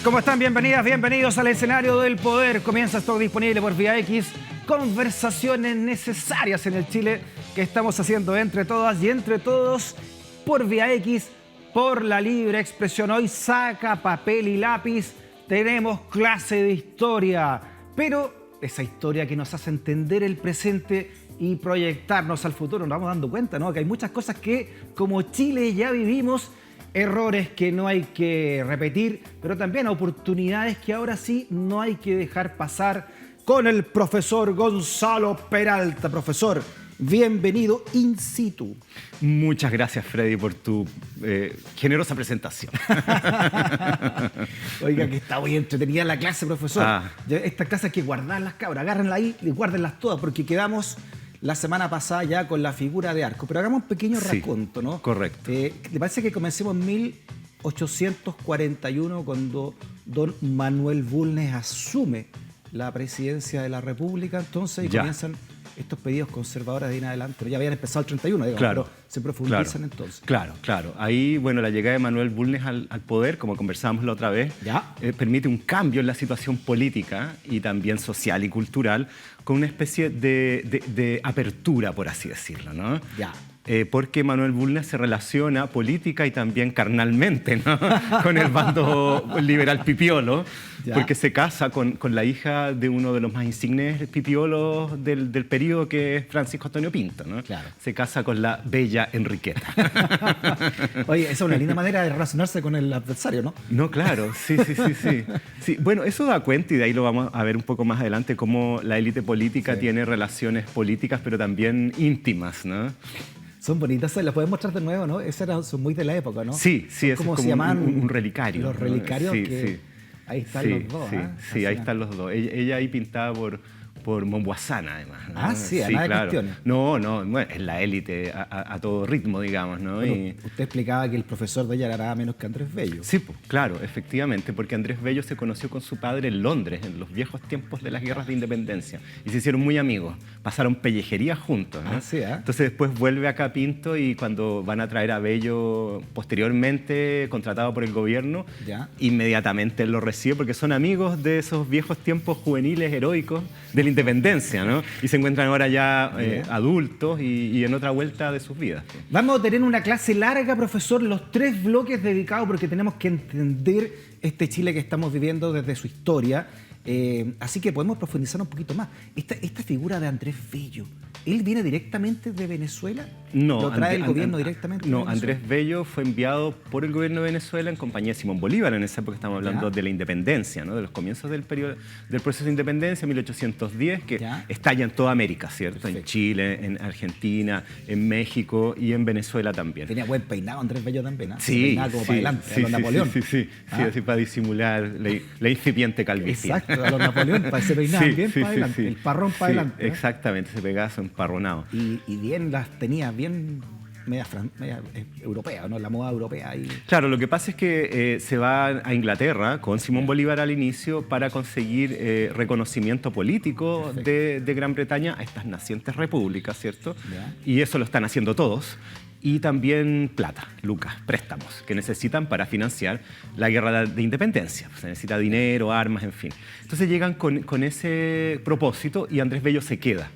¿Cómo están? Bienvenidas, bienvenidos al escenario del poder. Comienza esto disponible por Vía X. Conversaciones necesarias en el Chile que estamos haciendo entre todas y entre todos por Vía X, por la libre expresión. Hoy saca papel y lápiz. Tenemos clase de historia, pero esa historia que nos hace entender el presente y proyectarnos al futuro. Nos vamos dando cuenta, ¿no? Que hay muchas cosas que como Chile ya vivimos. Errores que no hay que repetir, pero también oportunidades que ahora sí no hay que dejar pasar. Con el profesor Gonzalo Peralta. Profesor, bienvenido in situ. Muchas gracias, Freddy, por tu generosa presentación. Oiga, que está muy entretenida la clase, profesor. Esta clase hay que guardarlas, cabras. Agárrenla ahí y guárdenlas todas, porque quedamos la semana pasada ya con la figura de Arco. Pero hagamos un pequeño raconto, ¿no? Correcto. ¿Le parece que comencemos en 1841 cuando don Manuel Bulnes asume la presidencia de la República? Entonces, y comienzan estos pedidos conservadores de ahí en adelante. Pero ya habían empezado el 31, digamos, claro, pero se profundizan entonces. Claro. Ahí, bueno, la llegada de Manuel Bulnes al poder, como conversábamos la otra vez, permite un cambio en la situación política y también social y cultural, con una especie de apertura, por así decirlo, ¿no? Porque Manuel Bulnes se relaciona política y también carnalmente, ¿no? Con el bando liberal pipiolo, porque se casa con la hija de uno de los más insignes pipiolos del periodo, que es Francisco Antonio Pinto, ¿no? Claro. Se casa con la bella Enriqueta. Oye, esa es una linda manera de relacionarse con el adversario, ¿no? No, claro, sí. Bueno, eso da cuenta, y de ahí lo vamos a ver un poco más adelante, cómo la élite política tiene relaciones políticas, pero también íntimas, ¿no? Son bonitas, las puedes mostrar de nuevo, ¿no? Esas son muy de la época, ¿no? Sí, es como un relicario. Los relicarios, ¿no? que ahí están los dos. Sí, ahí están los dos. Ella ahí pintada por Mombuazana, además, ¿no? Sí, claro. No, es la élite a todo ritmo, digamos, ¿no? Bueno, usted explicaba que el profesor de ella era nada menos que Andrés Bello. Sí, claro, efectivamente, porque Andrés Bello se conoció con su padre en Londres, en los viejos tiempos de las guerras de independencia, y se hicieron muy amigos, pasaron pellejería juntos, ¿no? Entonces después vuelve acá Pinto, y cuando van a traer a Bello posteriormente, contratado por el gobierno, inmediatamente él lo recibe, porque son amigos de esos viejos tiempos juveniles, heroicos, de la independencia, ¿no? Y se encuentran ahora ya adultos y en otra vuelta de sus vidas. Vamos a tener una clase larga, profesor, los 3 bloques dedicados, porque tenemos que entender este Chile que estamos viviendo desde su historia. Así que podemos profundizar un poquito más. Esta figura de Andrés Bello, ¿él viene directamente de Venezuela? No. ¿Lo trae el gobierno directamente de Venezuela? Andrés Bello fue enviado por el gobierno de Venezuela en compañía de Simón Bolívar. En esa época estamos hablando de la independencia, ¿no? De los comienzos del periodo del proceso de independencia, 1810, que estalla en toda América, ¿cierto? Perfecto. En Chile, en Argentina, en México y en Venezuela también. Tenía buen peinado Andrés Bello también, ¿no? Sí. Peinado como para adelante, a los Napoleón. Sí, así para disimular la incipiente calvicie. Exacto, a los Napoleón, para ese peinado bien para adelante, el parrón para adelante. Exactamente, ese pegazo emparronado. Y bien las tenía, bien media europea, ¿no? La moda europea. Claro, lo que pasa es que se va a Inglaterra con Simón Bolívar al inicio para conseguir reconocimiento político de Gran Bretaña a estas nacientes repúblicas, ¿cierto? Y eso lo están haciendo todos. Y también plata, lucas, préstamos, que necesitan para financiar la guerra de independencia. Se necesita dinero, armas, en fin. Entonces llegan con ese propósito y Andrés Bello se queda.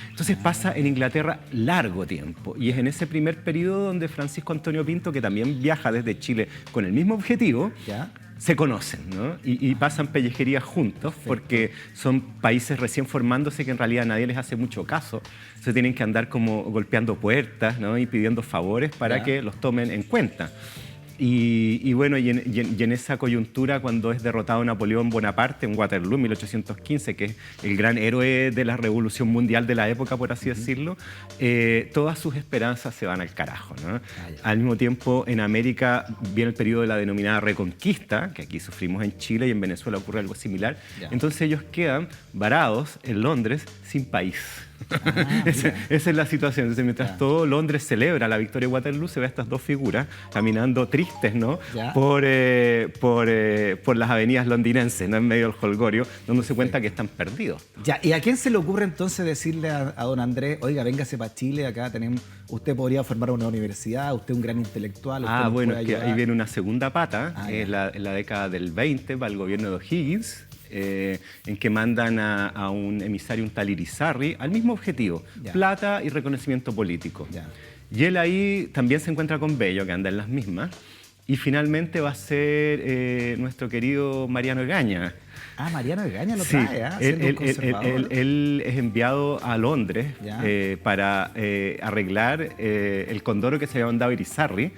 Entonces pasa en Inglaterra largo tiempo, y es en ese primer periodo donde Francisco Antonio Pinto, que también viaja desde Chile con el mismo objetivo, se conocen, ¿no? Y pasan pellejería juntos, porque son países recién formándose que en realidad nadie les hace mucho caso. Se tienen que andar como golpeando puertas, ¿no? Y pidiendo favores para que los tomen en cuenta. Y bueno, y en esa coyuntura, cuando es derrotado Napoleón Bonaparte en Waterloo en 1815, que es el gran héroe de la Revolución Mundial de la época, por así decirlo, todas sus esperanzas se van al carajo, ¿no? Al mismo tiempo, en América viene el periodo de la denominada Reconquista, que aquí sufrimos en Chile, y en Venezuela ocurre algo similar. Entonces ellos quedan varados en Londres sin país. Esa es la situación. Entonces, mientras todo Londres celebra la victoria de Waterloo, se ve a estas dos figuras caminando tristes, ¿no? Por las avenidas londinenses, ¿no? En medio del jolgorio, dándose cuenta que están perdidos. Ya, ¿y a quién se le ocurre entonces decirle a don Andrés, oiga, véngase para Chile, acá tenemos, usted podría formar una universidad, usted es un gran intelectual? Bueno, es que ahí viene una segunda pata, en la década del 20, para el gobierno de O'Higgins, en que mandan a un emisario, un tal Irizarry, al mismo objetivo, plata y reconocimiento político. Y él ahí también se encuentra con Bello, que anda en las mismas, y finalmente va a ser nuestro querido Mariano Egaña. Mariano Egaña lo trae, él es enviado a Londres para arreglar el condoro que se había mandado Irizarry,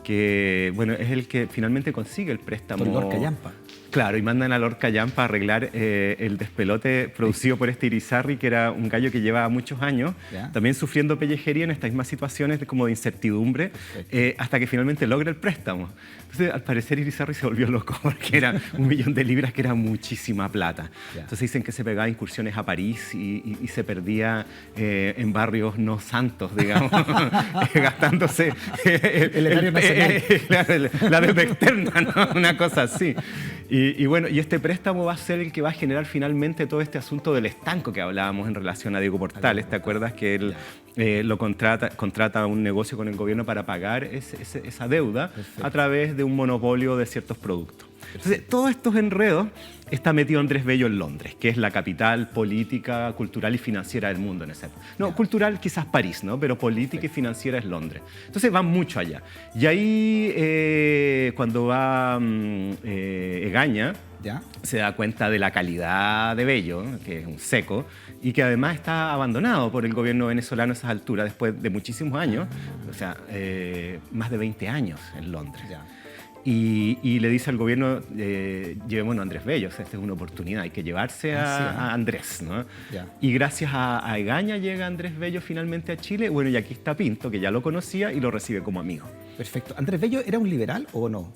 que bueno, es el que finalmente consigue el préstamo. Por Lorca Llampa. Claro, y mandan a Lorca Llampa a arreglar el despelote producido por este Irizarry, que era un gallo que llevaba muchos años, también sufriendo pellejería en estas mismas situaciones como de incertidumbre, hasta que finalmente logra el préstamo. Entonces, al parecer, Irizarry se volvió loco porque era 1 millón de libras, que era muchísima plata. Entonces dicen que se pegaba incursiones a París y se perdía en barrios no santos, digamos, gastándose el erario nacional. La deuda externa, ¿no? Una cosa así. Y bueno, y este préstamo va a ser el que va a generar finalmente todo este asunto del estanco que hablábamos en relación a Diego Portales. ¿Te acuerdas que él lo contrata un negocio con el gobierno para pagar esa deuda a través de un monopolio de ciertos productos? Entonces, todos estos enredos está metido Andrés Bello en Londres, que es la capital política, cultural y financiera del mundo en esa época. No, cultural quizás París, ¿no? Pero política y financiera es Londres. Entonces van mucho allá. Y ahí, cuando va Egaña, se da cuenta de la calidad de Bello, que es un seco, y que además está abandonado por el gobierno venezolano a esas alturas, después de muchísimos años, o sea, más de 20 años en Londres. Y le dice al gobierno, llevémonos a Andrés Bello, o sea, esta es una oportunidad, hay que llevarse a Andrés, ¿no? Y gracias a Egaña llega Andrés Bello finalmente a Chile, bueno, y aquí está Pinto, que ya lo conocía y lo recibe como amigo. Perfecto. ¿Andrés Bello era un liberal o no?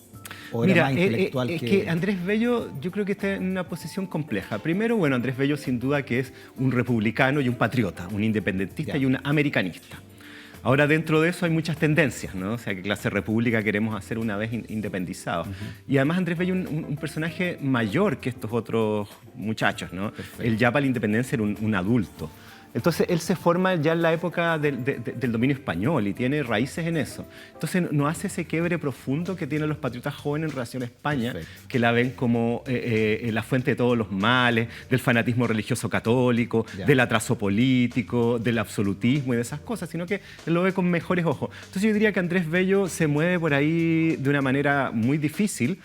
¿O Mira, era más intelectual es que Andrés Bello yo creo que está en una posición compleja. Primero, bueno, Andrés Bello sin duda que es un republicano y un patriota, un independentista y un americanista. Ahora, dentro de eso hay muchas tendencias, ¿no? O sea, ¿qué clase de república queremos hacer una vez independizados? Y además Andrés Bello es un personaje mayor que estos otros muchachos, ¿no? Él ya para la independencia era un adulto. Entonces, él se forma ya en la época del dominio español y tiene raíces en eso. Entonces, no hace ese quiebre profundo que tienen los patriotas jóvenes en relación a España, que la ven como la fuente de todos los males, del fanatismo religioso católico, del atraso político, del absolutismo y de esas cosas, sino que él lo ve con mejores ojos. Entonces, yo diría que Andrés Bello se mueve por ahí de una manera muy difícil,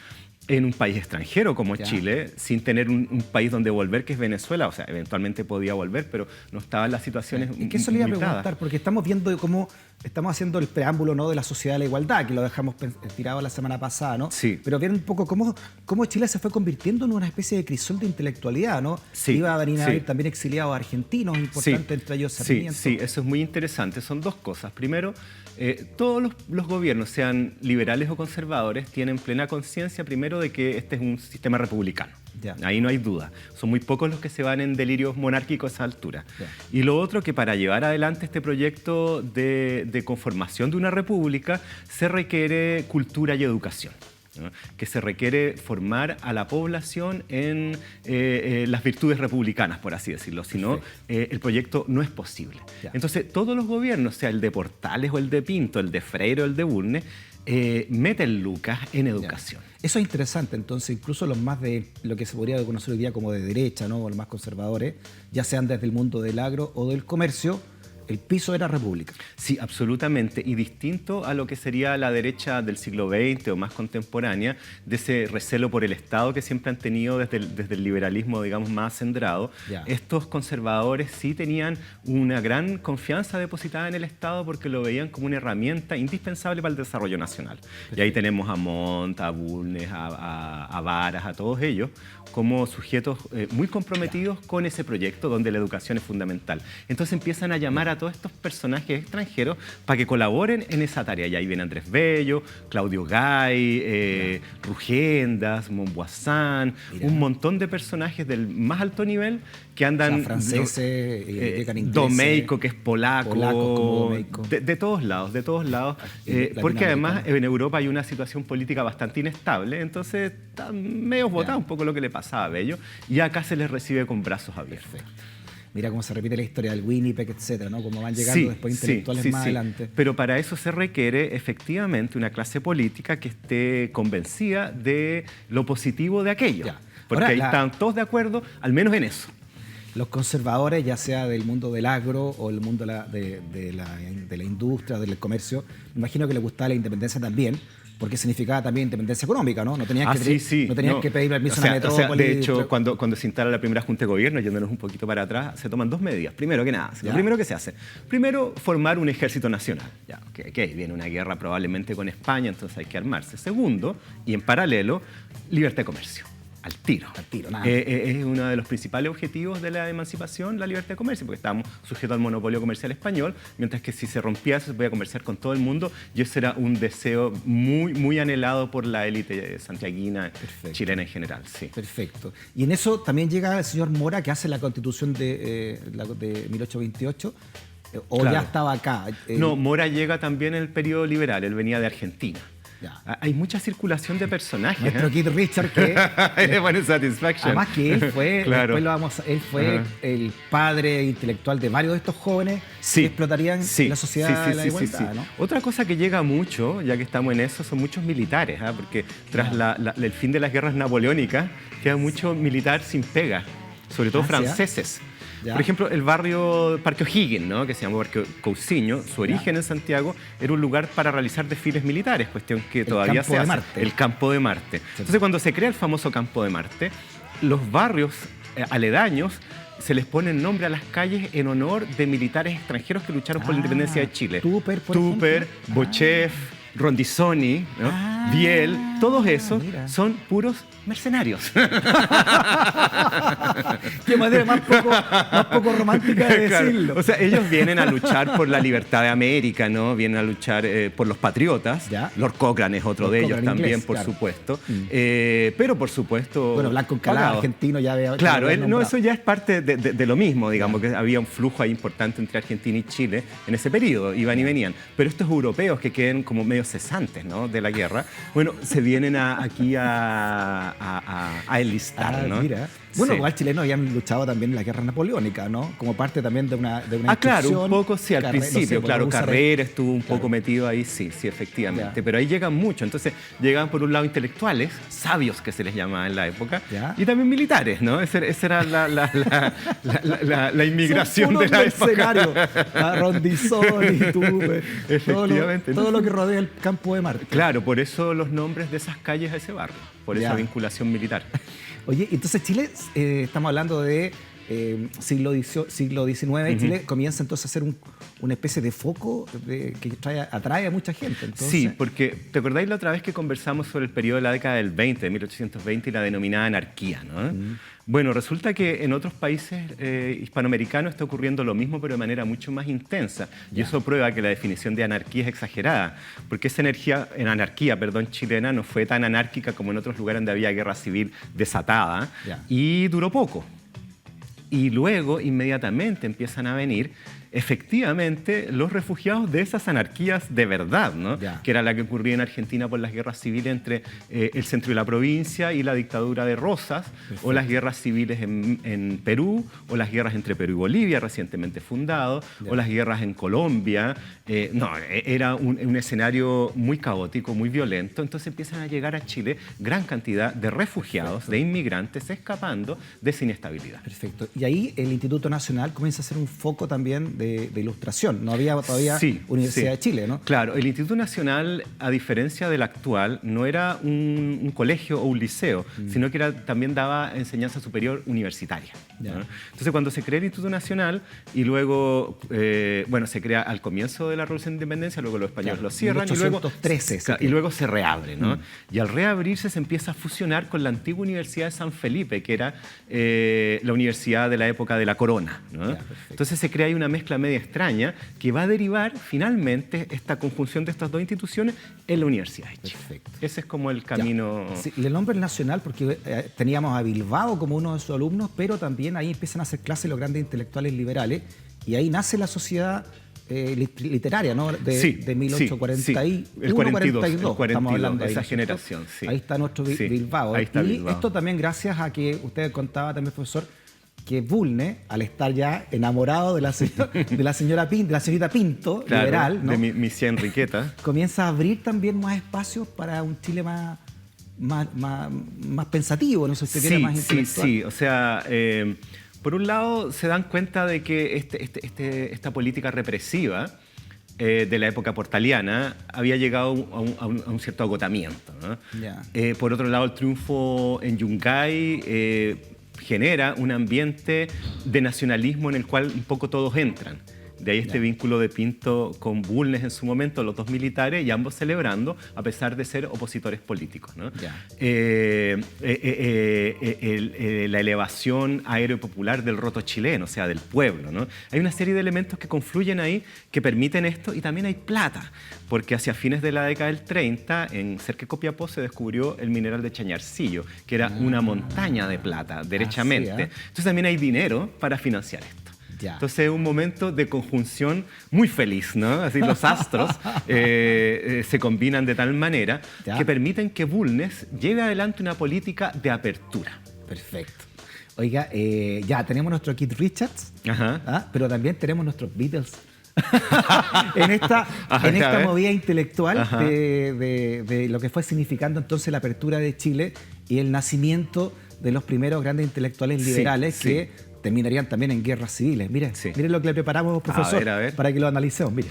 en un país extranjero como Chile, sin tener un país donde volver, que es Venezuela. O sea, eventualmente podía volver, pero no estaba en las situaciones ¿Y qué eso le iba a preguntar? Porque estamos viendo cómo estamos haciendo el preámbulo, ¿no?, de la sociedad de la igualdad, que lo dejamos tirado la semana pasada, ¿no? Sí. Pero ver un poco cómo Chile se fue convirtiendo en una especie de crisol de intelectualidad, ¿no? Sí. Iba a venir también exiliados argentinos, importantes entre ellos Sarmiento. Sí, eso es muy interesante. Son dos cosas. Primero, todos los gobiernos, sean liberales o conservadores, tienen plena conciencia, primero, de que este es un sistema republicano. Ahí no hay duda. Son muy pocos los que se van en delirios monárquicos a esa altura. Y lo otro, que para llevar adelante este proyecto de conformación de una república se requiere cultura y educación, ¿no? Que se requiere formar a la población en las virtudes republicanas, por así decirlo, si no, el proyecto no es posible. Entonces, todos los gobiernos, sea el de Portales o el de Pinto, el de Freire o el de Bulnes, meten lucas en educación. Eso es interesante. Entonces, incluso los más de lo que se podría conocer hoy día como de derecha, ¿no?, o los más conservadores, ya sean desde el mundo del agro o del comercio, el piso era república. Sí, absolutamente. Y distinto a lo que sería la derecha del siglo XX o más contemporánea, de ese recelo por el Estado que siempre han tenido desde el liberalismo, digamos, más centrado. Estos conservadores sí tenían una gran confianza depositada en el Estado porque lo veían como una herramienta indispensable para el desarrollo nacional. Y ahí tenemos a Montt, a Bulnes, a Varas, a todos ellos, como sujetos muy comprometidos con ese proyecto donde la educación es fundamental. Entonces empiezan a llamar a a todos estos personajes extranjeros para que colaboren en esa tarea. Y ahí viene Andrés Bello, Claudio Gay, Rugendas, Montboissin, un montón de personajes del más alto nivel que andan... O sea, franceses, Domeyko, que es polaco, como Domeyko. De todos lados, porque además en Europa hay una situación política bastante inestable, entonces está medio botado un poco lo que le pasaba a Bello, y acá se les recibe con brazos abiertos. Perfecto. Mira cómo se repite la historia del Winnipeg, etcétera, ¿no? Cómo van llegando después intelectuales más adelante. Pero para eso se requiere efectivamente una clase política que esté convencida de lo positivo de aquello. Porque ahora, ahí están todos de acuerdo, al menos en eso. Los conservadores, ya sea del mundo del agro o el mundo de la industria, del comercio, me imagino que les gustaba la independencia también, porque significaba también independencia económica, ¿no? No tenían que pedir permiso a la metrópoli. De hecho, cuando se instala la primera Junta de Gobierno, yéndonos un poquito para atrás, se toman dos medidas. Primero que nada, lo primero que se hace. Primero, formar un ejército nacional. Viene una guerra probablemente con España, entonces hay que armarse. Segundo, y en paralelo, libertad de comercio. Al tiro, nada. Es uno de los principales objetivos de la emancipación, la libertad de comercio, porque estábamos sujetos al monopolio comercial español, mientras que si se rompía eso se podía comerciar con todo el mundo, y ese era un deseo muy, muy anhelado por la élite santiaguina, chilena en general. Sí. Perfecto. Y en eso también llega el señor Mora, que hace la Constitución de 1828, o ya estaba acá. No, Mora llega también en el periodo liberal, él venía de Argentina. Hay mucha circulación de personajes. Nuestro Keith Richards, que bueno, Satisfaction. Además que él fue, él fue el padre intelectual de varios de estos jóvenes que explotarían la sociedad de la igualdad, ¿no? Otra cosa que llega mucho, ya que estamos en eso, son muchos militares, porque tras el fin de las guerras napoleónicas queda mucho militar sin pega, sobre todo franceses. Por ejemplo, el barrio Parque O'Higgins, ¿no? Que se llamó Parque Cousiño, su origen en Santiago era un lugar para realizar desfiles militares, cuestión que todavía se hace. El Campo de Marte. Entonces, cuando se crea el famoso Campo de Marte, los barrios aledaños se les pone el nombre a las calles en honor de militares extranjeros que lucharon por la independencia de Chile. Tupper, Bochef, Rondizoni, ¿no? Biel, todos esos son puros mercenarios. Qué manera más poco romántica de decirlo. O sea, ellos vienen a luchar por la libertad de América, ¿no? Vienen a luchar por los patriotas. Lord Cochrane es otro de ellos también, por supuesto. Pero, por supuesto... Bueno, Blanco Encalada, argentino, ya veo... Claro, eso ya es parte de lo mismo, digamos, que había un flujo ahí importante entre Argentina y Chile en ese periodo, iban y venían. Pero estos europeos que queden como medio cesantes, ¿no? De la guerra, bueno, se vienen aquí a enlistar, ¿no? Mira. Bueno, igual chilenos habían luchado también en la guerra napoleónica, ¿no? Como parte también de una claro, un poco sí, al principio, claro, Carrera estuvo un poco metido ahí, sí, efectivamente. Pero ahí llegan mucho, entonces llegan por un lado intelectuales, sabios que se les llamaba en la época, y también militares, ¿no? Esa era la inmigración de la época. Rondizoni, Tupper, efectivamente. Todo lo que rodea el Campo de Marte. Claro, por eso los nombres de esas calles a ese barrio, por esa vinculación militar. Oye, entonces Chile, estamos hablando de siglo XIX, y Chile comienza entonces a ser una especie de foco que atrae a mucha gente. Entonces... Sí, porque ¿te acordáis la otra vez que conversamos sobre el periodo de la década del 20, de 1820, y la denominada anarquía, ¿no? Bueno, resulta que en otros países hispanoamericanos está ocurriendo lo mismo, pero de manera mucho más intensa. Y eso prueba que la definición de anarquía es exagerada, porque esa anarquía chilena no fue tan anárquica como en otros lugares donde había guerra civil desatada, y duró poco. Y luego, inmediatamente, empiezan a venir efectivamente los refugiados de esas anarquías de verdad, ¿no? Que era la que ocurría en Argentina por las guerras civiles entre el centro y la provincia y la dictadura de Rosas, o las guerras civiles en Perú, o las guerras entre Perú y Bolivia, recientemente fundado, o las guerras en Colombia. Era un escenario muy caótico, muy violento. Entonces empiezan a llegar a Chile gran cantidad de refugiados, de inmigrantes escapando de esa inestabilidad. Perfecto. Y ahí el Instituto Nacional comienza a ser un foco también de ilustración. No había todavía Universidad de Chile, ¿no? Claro, el Instituto Nacional, a diferencia del actual, no era un colegio o un liceo, sino que también daba enseñanza superior universitaria, ¿no? Entonces, cuando se crea el Instituto Nacional y luego, se crea al comienzo de la Revolución de Independencia, luego los españoles lo cierran 1813, y luego se reabre, ¿no? Y al reabrirse se empieza a fusionar con la antigua Universidad de San Felipe, que era la universidad de la época de la Corona, ¿no? Entonces se crea ahí una mezcla mezcla media extraña que va a derivar finalmente esta conjunción de estas dos instituciones en la Universidad de Chile. Perfecto. Ese es como el camino... Sí, el nombre es nacional porque teníamos a Bilbao como uno de sus alumnos, pero también ahí empiezan a hacer clases los grandes intelectuales liberales y ahí nace la sociedad literaria, ¿no? De 1841, el 42, estamos hablando ahí, esa ¿no es generación, cierto? sí. Ahí está nuestro Bilbao. Ahí está y Bilbao. esto también gracias a que usted contaba también, profesor, que Bulnes, al estar ya enamorado de la señorita Pinto, Claro, liberal, ¿no? de Misia Enriqueta, comienza a abrir también más espacios para un Chile más pensativo, no sé si usted quiere, más intelectual. Sí, o sea, por un lado se dan cuenta de que esta política represiva de la época portaliana había llegado a un cierto agotamiento, ¿no? Ya. Por otro lado, el triunfo en Yungay genera un ambiente de nacionalismo en el cual un poco todos entran. De ahí este vínculo de Pinto con Bulnes en su momento, los dos militares, y ambos celebrando, a pesar de ser opositores políticos, ¿no? La elevación aéropopular del roto chileno, o sea, del pueblo, ¿no? Hay una serie de elementos que confluyen ahí, que permiten esto, y también hay plata, porque hacia fines de la década del 30, cerca de Copiapó, se descubrió el mineral de Chañarcillo, que era una montaña de plata, derechamente. Entonces también hay dinero para financiar esto. Ya. Entonces es un momento de conjunción muy feliz, ¿no? Así los astros se combinan de tal manera que permiten que Bulnes lleve adelante una política de apertura. Perfecto. Oiga, ya tenemos nuestro Keith Richards, pero también tenemos nuestros Beatles. en esta movida intelectual de lo que fue significando entonces la apertura de Chile y el nacimiento de los primeros grandes intelectuales liberales que terminarían también en guerras civiles. Mire lo que le preparamos, profesor, a ver. para que lo analicemos. Mire.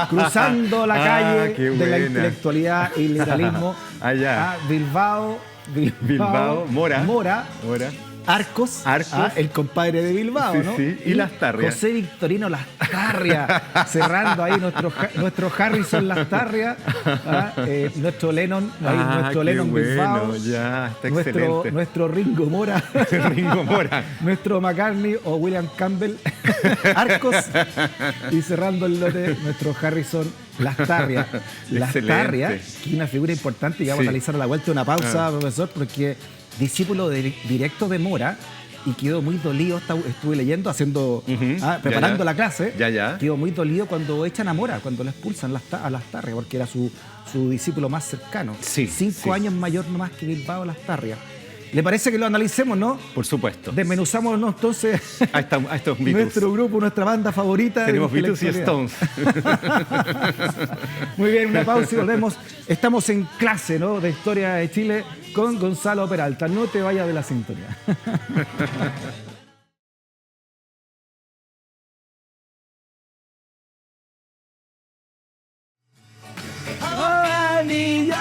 Cruzando la calle de la intelectualidad y liberalismo a Bilbao, Mora. Arcos, el compadre de Bilbao, ¿no? Y Lastarria. José Victorino Lastarria, cerrando ahí nuestro Harrison Lastarria, nuestro Lennon, Lennon Bilbao, ya, está excelente. Nuestro Ringo Mora, nuestro McCartney o William Campbell, Arcos, y cerrando el lote, nuestro Harrison Lastarria. Lastarria, que es una figura importante, y vamos a analizar a la vuelta de una pausa, profesor, porque discípulo directo de Mora, y quedó muy dolido, estuve leyendo, preparando la clase, quedó muy dolido cuando echan a Mora, cuando lo expulsan a Lastarria, porque era su discípulo más cercano. 5 años mayor nomás que Bilbao Lastarria. ¿Le parece que lo analicemos, no? Por supuesto. Desmenuzamos, ¿no? Entonces, a estos Beatles. Nuestro grupo, nuestra banda favorita. Tenemos Beatles y Stones. Muy bien, una pausa y volvemos. Estamos en clase, ¿no?, de Historia de Chile con Gonzalo Peralta. No te vayas de la sintonía.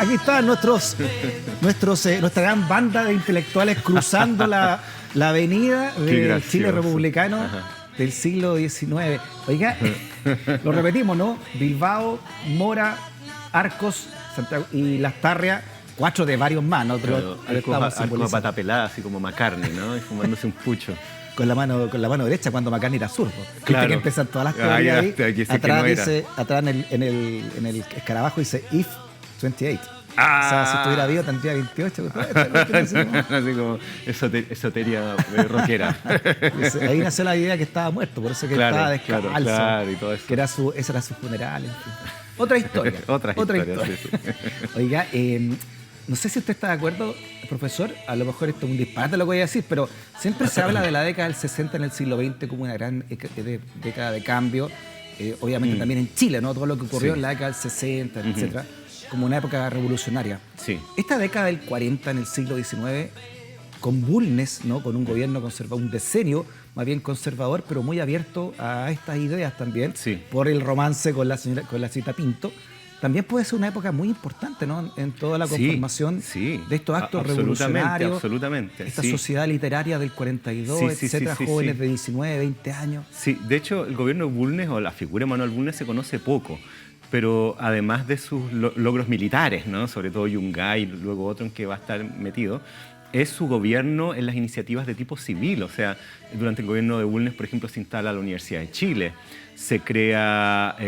Aquí están nuestra gran banda de intelectuales cruzando la avenida del Chile republicano del siglo XIX. Oiga, lo repetimos, ¿no? Bilbao, Mora, Arcos, Santiago y Lastarria, 4 de varios más, ¿no? Arcos pata pelada, así como McCartney, ¿no? Y fumándose un pucho. Con la mano derecha, cuando McCartney era zurdo. Claro. Viste que empiezan todas las teorías ahí. Atrás, no atrás en el escarabajo dice if 28. O sea, si estuviera vivo tendría 28. Así como esoteria rockera. Ahí nació la idea que estaba muerto, por eso que estaba descalzo. Claro, y todo eso. Que ese era su funeral. En fin. Otra historia. Otra historia. Sí. Oiga, no sé si usted está de acuerdo, profesor, a lo mejor esto es un disparate lo que voy a decir, pero siempre se habla de la década del 60 en el siglo XX como una gran década de cambio, obviamente también en Chile, ¿no? Todo lo que ocurrió en la década del 60, etcétera, como una época revolucionaria. Sí. Esta década del 40 en el siglo XIX, con Bulnes, ¿no?, con un gobierno conservador, un decenio más bien conservador, pero muy abierto a estas ideas también, por el romance con la señorita Pinto. También puede ser una época muy importante, ¿no?, en toda la conformación de estos actos revolucionarios. Absolutamente. Esta sociedad literaria del 42, etcétera, jóvenes de 19, 20 años. Sí, de hecho, el gobierno de Bulnes, o la figura de Manuel Bulnes, se conoce poco. Pero además de sus logros militares, ¿no?, sobre todo Yungay y luego otro en que va a estar metido, es su gobierno en las iniciativas de tipo civil. O sea, durante el gobierno de Bulnes, por ejemplo, se instala la Universidad de Chile, se crea la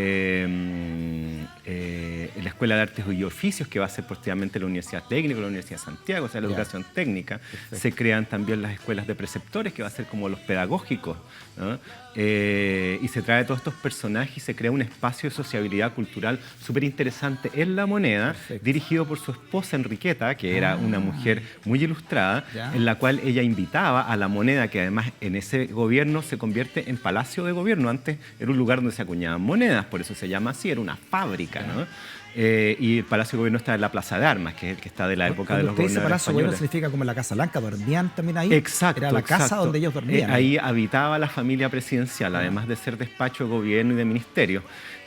Escuela de Artes y Oficios, que va a ser posteriormente la Universidad Técnica, la Universidad de Santiago, o sea, la educación técnica. Perfecto. Se crean también las escuelas de preceptores, que va a ser como los pedagógicos, ¿no? Y se trae todos estos personajes y se crea un espacio de sociabilidad cultural súper interesante en La Moneda, perfecto, dirigido por su esposa Enriqueta, que era una mujer muy ilustrada, en la cual ella invitaba a La Moneda, que además en ese gobierno se convierte en palacio de gobierno. Antes era un lugar donde se acuñaban monedas, por eso se llama así, era una fábrica, ¿no? Y el Palacio de Gobierno está en la Plaza de Armas, que es el que está de la época de los gobernadores españoles. Palacio de Gobierno significa como la Casa Blanca, ¿dormían también ahí? Exacto. Era la casa donde ellos dormían. Ahí habitaba la familia presidencial, además de ser despacho de gobierno y de ministerio.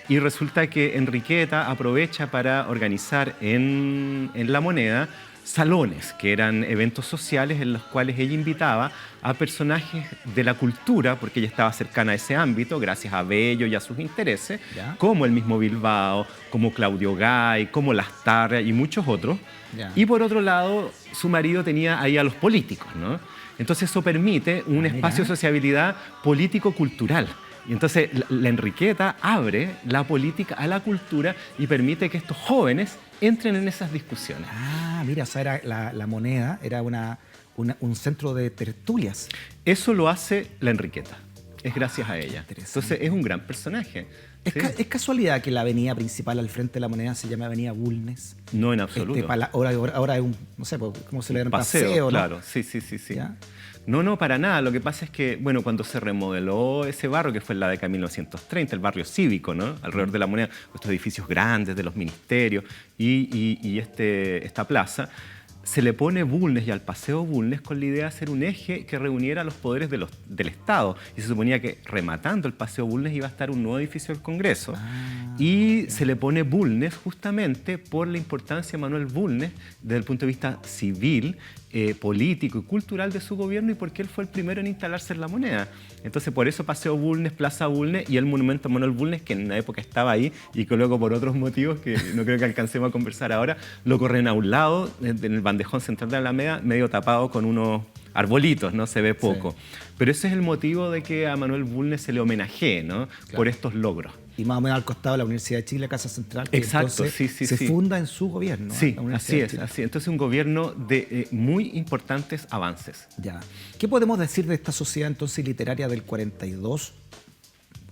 Y resulta que Enriqueta aprovecha para organizar en La Moneda salones, que eran eventos sociales en los cuales ella invitaba a personajes de la cultura, porque ella estaba cercana a ese ámbito, gracias a Bello y a sus intereses, como el mismo Bilbao, como Claudio Gay, como Lastarria y muchos otros. Y por otro lado, su marido tenía ahí a los políticos, ¿no? Entonces eso permite un espacio de sociabilidad político-cultural. Y entonces la Enriqueta abre la política a la cultura y permite que estos jóvenes entren en esas discusiones. Ah, mira, o sea, era la Moneda era un centro de tertulias. Eso lo hace la Enriqueta, es gracias a ella. Entonces es un gran personaje. ¿Sí? ¿Es casualidad que la avenida principal al frente de La Moneda se llama Avenida Bulnes? No, en absoluto. Ahora es un, no sé, ¿cómo se le llama? Paseo, ¿no? Claro, sí. ¿Ya? No, para nada. Lo que pasa es que, bueno, cuando se remodeló ese barrio, que fue en la década de 1930, el barrio cívico, ¿no? Alrededor de La Moneda, estos edificios grandes de los ministerios y esta plaza, se le pone Bulnes y al Paseo Bulnes con la idea de hacer un eje que reuniera los poderes del Estado. Y se suponía que rematando el Paseo Bulnes iba a estar un nuevo edificio del Congreso. Se le pone Bulnes justamente por la importancia de Manuel Bulnes desde el punto de vista civil, político y cultural de su gobierno, y porque él fue el primero en instalarse en La Moneda. Entonces, por eso Paseo Bulnes, Plaza Bulnes y el monumento a Manuel Bulnes, que en una época estaba ahí y que luego por otros motivos que no creo que alcancemos a conversar ahora, lo corren a un lado, en el bandejón central de la Alameda, medio tapado con unos arbolitos, ¿no? Se ve poco. Sí. Pero ese es el motivo de que a Manuel Bulnes se le homenajee, ¿no? Claro. Por estos logros. Y más o menos al costado de la Universidad de Chile, Casa Central, que exacto, se funda en su gobierno. Sí, así es. Entonces un gobierno de muy importantes avances. Ya. ¿Qué podemos decir de esta sociedad entonces literaria del 42?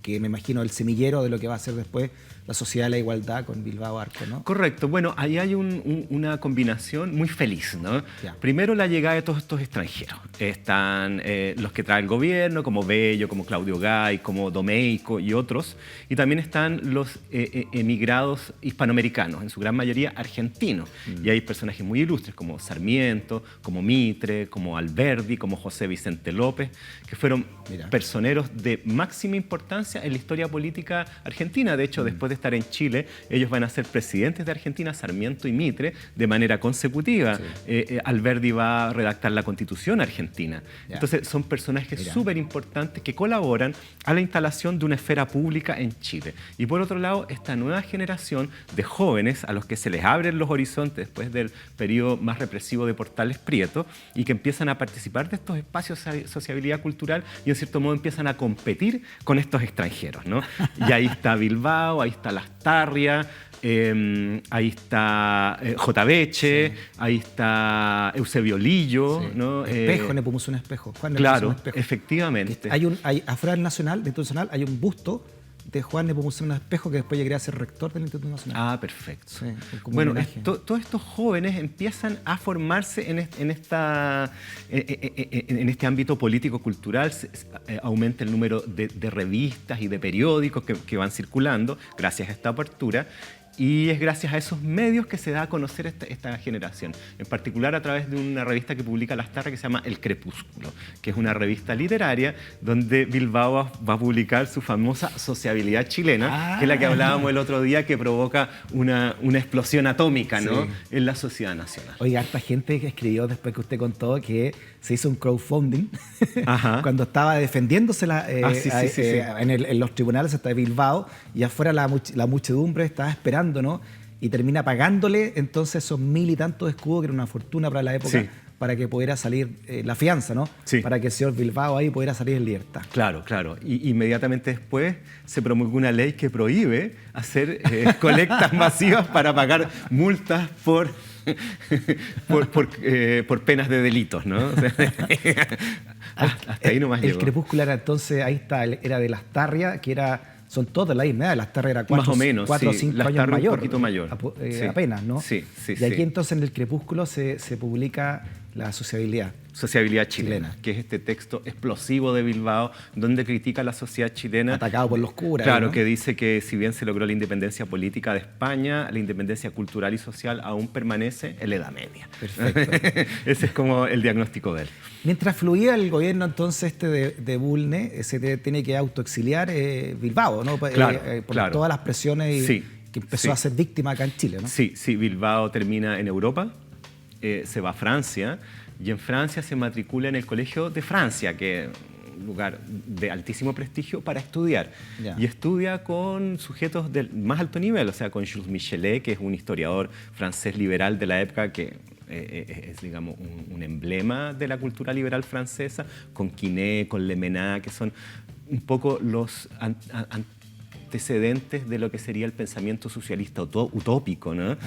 Que me imagino el semillero de lo que va a ser después la Sociedad de la Igualdad con Bilbao Arco, ¿no? Correcto. Bueno, ahí hay una combinación muy feliz, ¿no? Ya. Primero, la llegada de todos estos extranjeros. Están los que trae el gobierno, como Bello, como Claudio Gay, como Domeico y otros. Y también están los emigrados hispanoamericanos, en su gran mayoría argentinos. Y hay personajes muy ilustres, como Sarmiento, como Mitre, como Alberdi, como José Vicente López, que fueron personeros de máxima importancia en la historia política argentina. De hecho, después de estar en Chile, ellos van a ser presidentes de Argentina, Sarmiento y Mitre, de manera consecutiva. Sí. Alberdi va a redactar la Constitución argentina. Yeah. Entonces, son personajes súper importantes que colaboran a la instalación de una esfera pública en Chile. Y por otro lado, esta nueva generación de jóvenes a los que se les abren los horizontes después del periodo más represivo de Portales Prieto y que empiezan a participar de estos espacios de sociabilidad cultural y en cierto modo empiezan a competir con estos extranjeros, ¿no? Y ahí está Bilbao, ahí está Lastarria, ahí está J. Beche, ahí está Eusebio Lillo, ¿no? Espejo, le pusimos un espejo. Juan claro, un espejo. Efectivamente. Afuera del Instituto Nacional hay un busto de Juan Nepomuceno Espejo, que después llegaría a ser rector del Instituto Nacional. Ah, perfecto. Sí, bueno, todos estos jóvenes empiezan a formarse en este ámbito político-cultural. Aumenta el número de revistas y de periódicos que van circulando gracias a esta apertura. Y es gracias a esos medios que se da a conocer esta generación, en particular a través de una revista que publica Lastarria que se llama El Crepúsculo, que es una revista literaria donde Bilbao va a publicar su famosa sociabilidad chilena, que es la que hablábamos el otro día, que provoca una explosión atómica, ¿no? En la sociedad nacional. Oiga, harta gente que escribió después que usted contó que se hizo un crowdfunding cuando estaba defendiéndose en los tribunales hasta de Bilbao, y afuera la muchedumbre estaba esperando, ¿no? Y termina pagándole entonces esos 1000 y tantos escudos, que era una fortuna para la época, para que pudiera salir la fianza, ¿no? Sí. Para que el señor Bilbao ahí pudiera salir en libertad. Claro, claro. Y inmediatamente después se promulgó una ley que prohíbe hacer colectas masivas para pagar multas por penas de delitos, ¿no? O sea, hasta ahí nomás llegó. El Crepúsculo era entonces, ahí está, era de Lastarria, que son todos de la misma edad. Lastarria era 4 o 5 años mayor. Un poquito mayor. Sí. Apenas, ¿no? Sí, sí, y aquí entonces en el Crepúsculo se publica la sociabilidad. Sociabilidad chilena, que es este texto explosivo de Bilbao, donde critica a la sociedad chilena. Atacado por los curas. Claro, ¿no? que dice que si bien se logró la independencia política de España, la independencia cultural y social aún permanece en la Edad Media. Perfecto. Ese es como el diagnóstico de él. Mientras fluía el gobierno entonces de Bulnes, se tiene que autoexiliar Bilbao, ¿no? Claro, por claro. todas las presiones que empezó a ser víctima acá en Chile, ¿no? Sí, Bilbao termina en Europa, se va a Francia, y en Francia se matricula en el Colegio de Francia, que es un lugar de altísimo prestigio para estudiar. Ya. Y estudia con sujetos del más alto nivel, o sea, con Jules Michelet, que es un historiador francés liberal de la época que es digamos, un emblema de la cultura liberal francesa, con Quinet, con Lemenat, que son un poco los antecedentes de lo que sería el pensamiento socialista utópico, ¿no?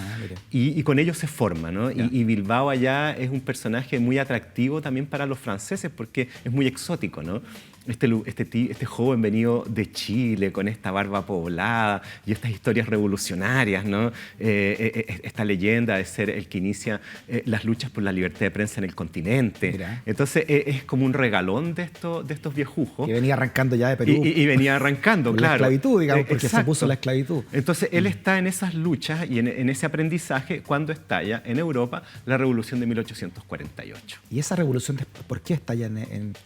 Y con ellos se forma, ¿no? Y Bilbao allá es un personaje muy atractivo también para los franceses porque es muy exótico, ¿no? Este joven venido de Chile con esta barba poblada y estas historias revolucionarias, ¿no? Esta leyenda de ser el que inicia las luchas por la libertad de prensa en el continente. Mira. Entonces es como un regalón de estos viejujos. Que venía arrancando ya de Perú. Y venía arrancando, claro. La esclavitud, digamos, porque Exacto. se puso la esclavitud. Entonces él está en esas luchas y en ese aprendizaje cuando estalla en Europa la Revolución de 1848. ¿Y esa revolución, por qué estalla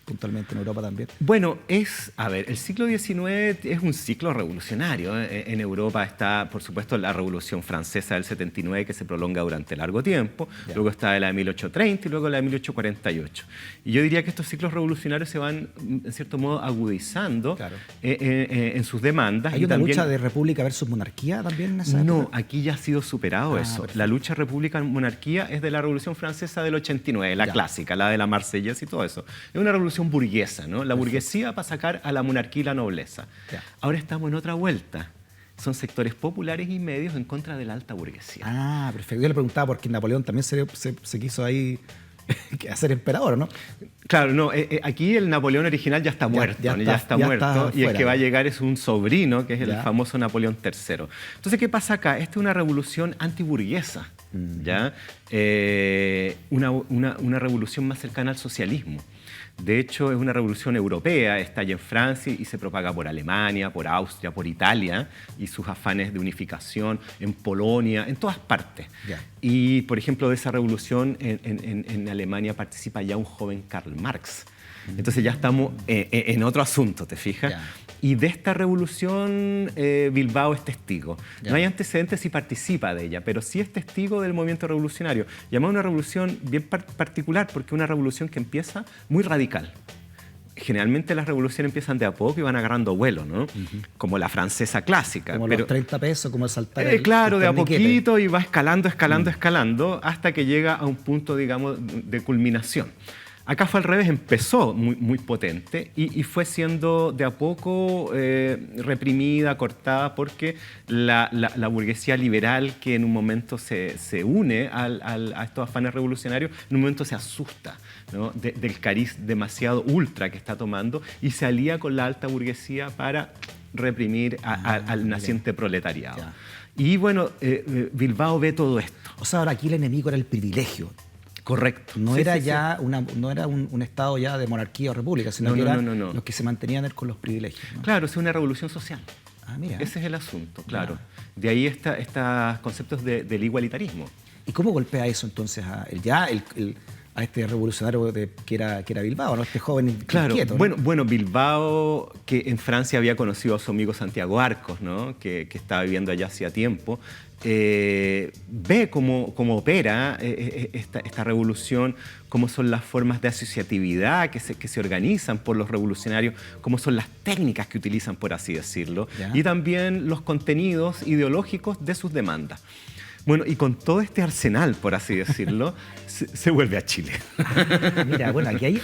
puntualmente en Europa también? Bueno, el siglo XIX es un ciclo revolucionario. En Europa está, por supuesto, la Revolución Francesa del 79, que se prolonga durante largo tiempo. Ya. Luego está la de 1830 y luego la de 1848. Y yo diría que estos ciclos revolucionarios se van, en cierto modo, agudizando claro. En sus demandas. ¿Hay una lucha de república versus monarquía también en esa época? No, aquí ya ha sido superado eso. Perfecto. La lucha república-monarquía es de la Revolución Francesa del 89, la clásica, la de la Marsellesa y todo eso. Es una revolución burguesa, ¿no? La burguesía para sacar a la monarquía y la nobleza. Ya. Ahora estamos en otra vuelta. Son sectores populares y medios en contra de la alta burguesía. Ah, perfecto. Yo le preguntaba porque Napoleón también se quiso ahí hacer emperador, ¿no? Claro, no, aquí el Napoleón original ya está muerto, ya está muerto, y el que va a llegar es un sobrino, que es el famoso Napoleón III. Entonces, ¿qué pasa acá? Esta es una revolución antiburguesa, ¿ya? Una revolución más cercana al socialismo. De hecho, es una revolución europea, estalla en Francia y se propaga por Alemania, por Austria, por Italia, y sus afanes de unificación en Polonia, en todas partes. Yeah. Y, por ejemplo, de esa revolución en Alemania participa ya un joven Karl Marx. Entonces ya estamos en otro asunto, ¿te fijas? Yeah. Y de esta revolución Bilbao es testigo. Yeah. No hay antecedentes si participa de ella, pero sí es testigo del movimiento revolucionario. Y además una revolución bien particular, porque es una revolución que empieza muy radical. Generalmente las revoluciones empiezan de a poco y van agarrando vuelo, ¿no? Como la francesa clásica. Como los 30 pesos, como el saltar claro, de a poquito y va escalando, hasta que llega a un punto, digamos, de culminación. Acá fue al revés, empezó muy potente y fue siendo de a poco reprimida, cortada, porque la burguesía liberal que en un momento se une a estos afanes revolucionarios, en un momento se asusta, ¿no? del cariz demasiado ultra que está tomando y se alía con la alta burguesía para reprimir al naciente proletariado. Ya. Y bueno, Bilbao ve todo esto. O sea, ahora aquí el enemigo era el privilegio. Correcto. No era un estado ya de monarquía o república, sino que eran los que se mantenían con los privilegios, ¿no? Claro, es una revolución social. Ah, mira. Ese es el asunto, claro. De ahí estos conceptos del igualitarismo. ¿Y cómo golpea eso entonces a este revolucionario que era Bilbao, ¿no? Este joven inquieto, ¿no? Bueno, Bilbao, que en Francia había conocido a su amigo Santiago Arcos, ¿no? que estaba viviendo allá hacía tiempo, ve cómo opera esta revolución, cómo son las formas de asociatividad que se organizan por los revolucionarios, cómo son las técnicas que utilizan, por así decirlo, y también los contenidos ideológicos de sus demandas. Bueno, y con todo este arsenal, por así decirlo, se vuelve a Chile. Mira, bueno, aquí hay,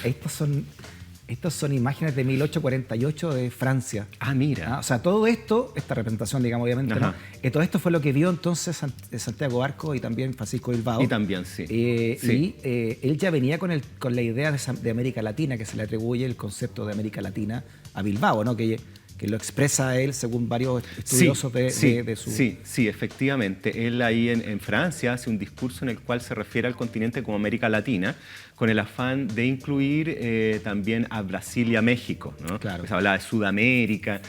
estas son imágenes de 1848 de Francia. Ah, mira. O sea, todo esto, esta representación, digamos, obviamente, ¿no? Todo esto fue lo que vio entonces Santiago Arcos y también Francisco Bilbao. Y también, sí. Y él ya venía con la idea de América Latina, que se le atribuye el concepto de América Latina a Bilbao, ¿no? Que lo expresa él según varios estudiosos de su... Sí, efectivamente. Él ahí en Francia hace un discurso en el cual se refiere al continente como América Latina, con el afán de incluir también a Brasil y a México, ¿no? Claro. Pues hablaba de Sudamérica.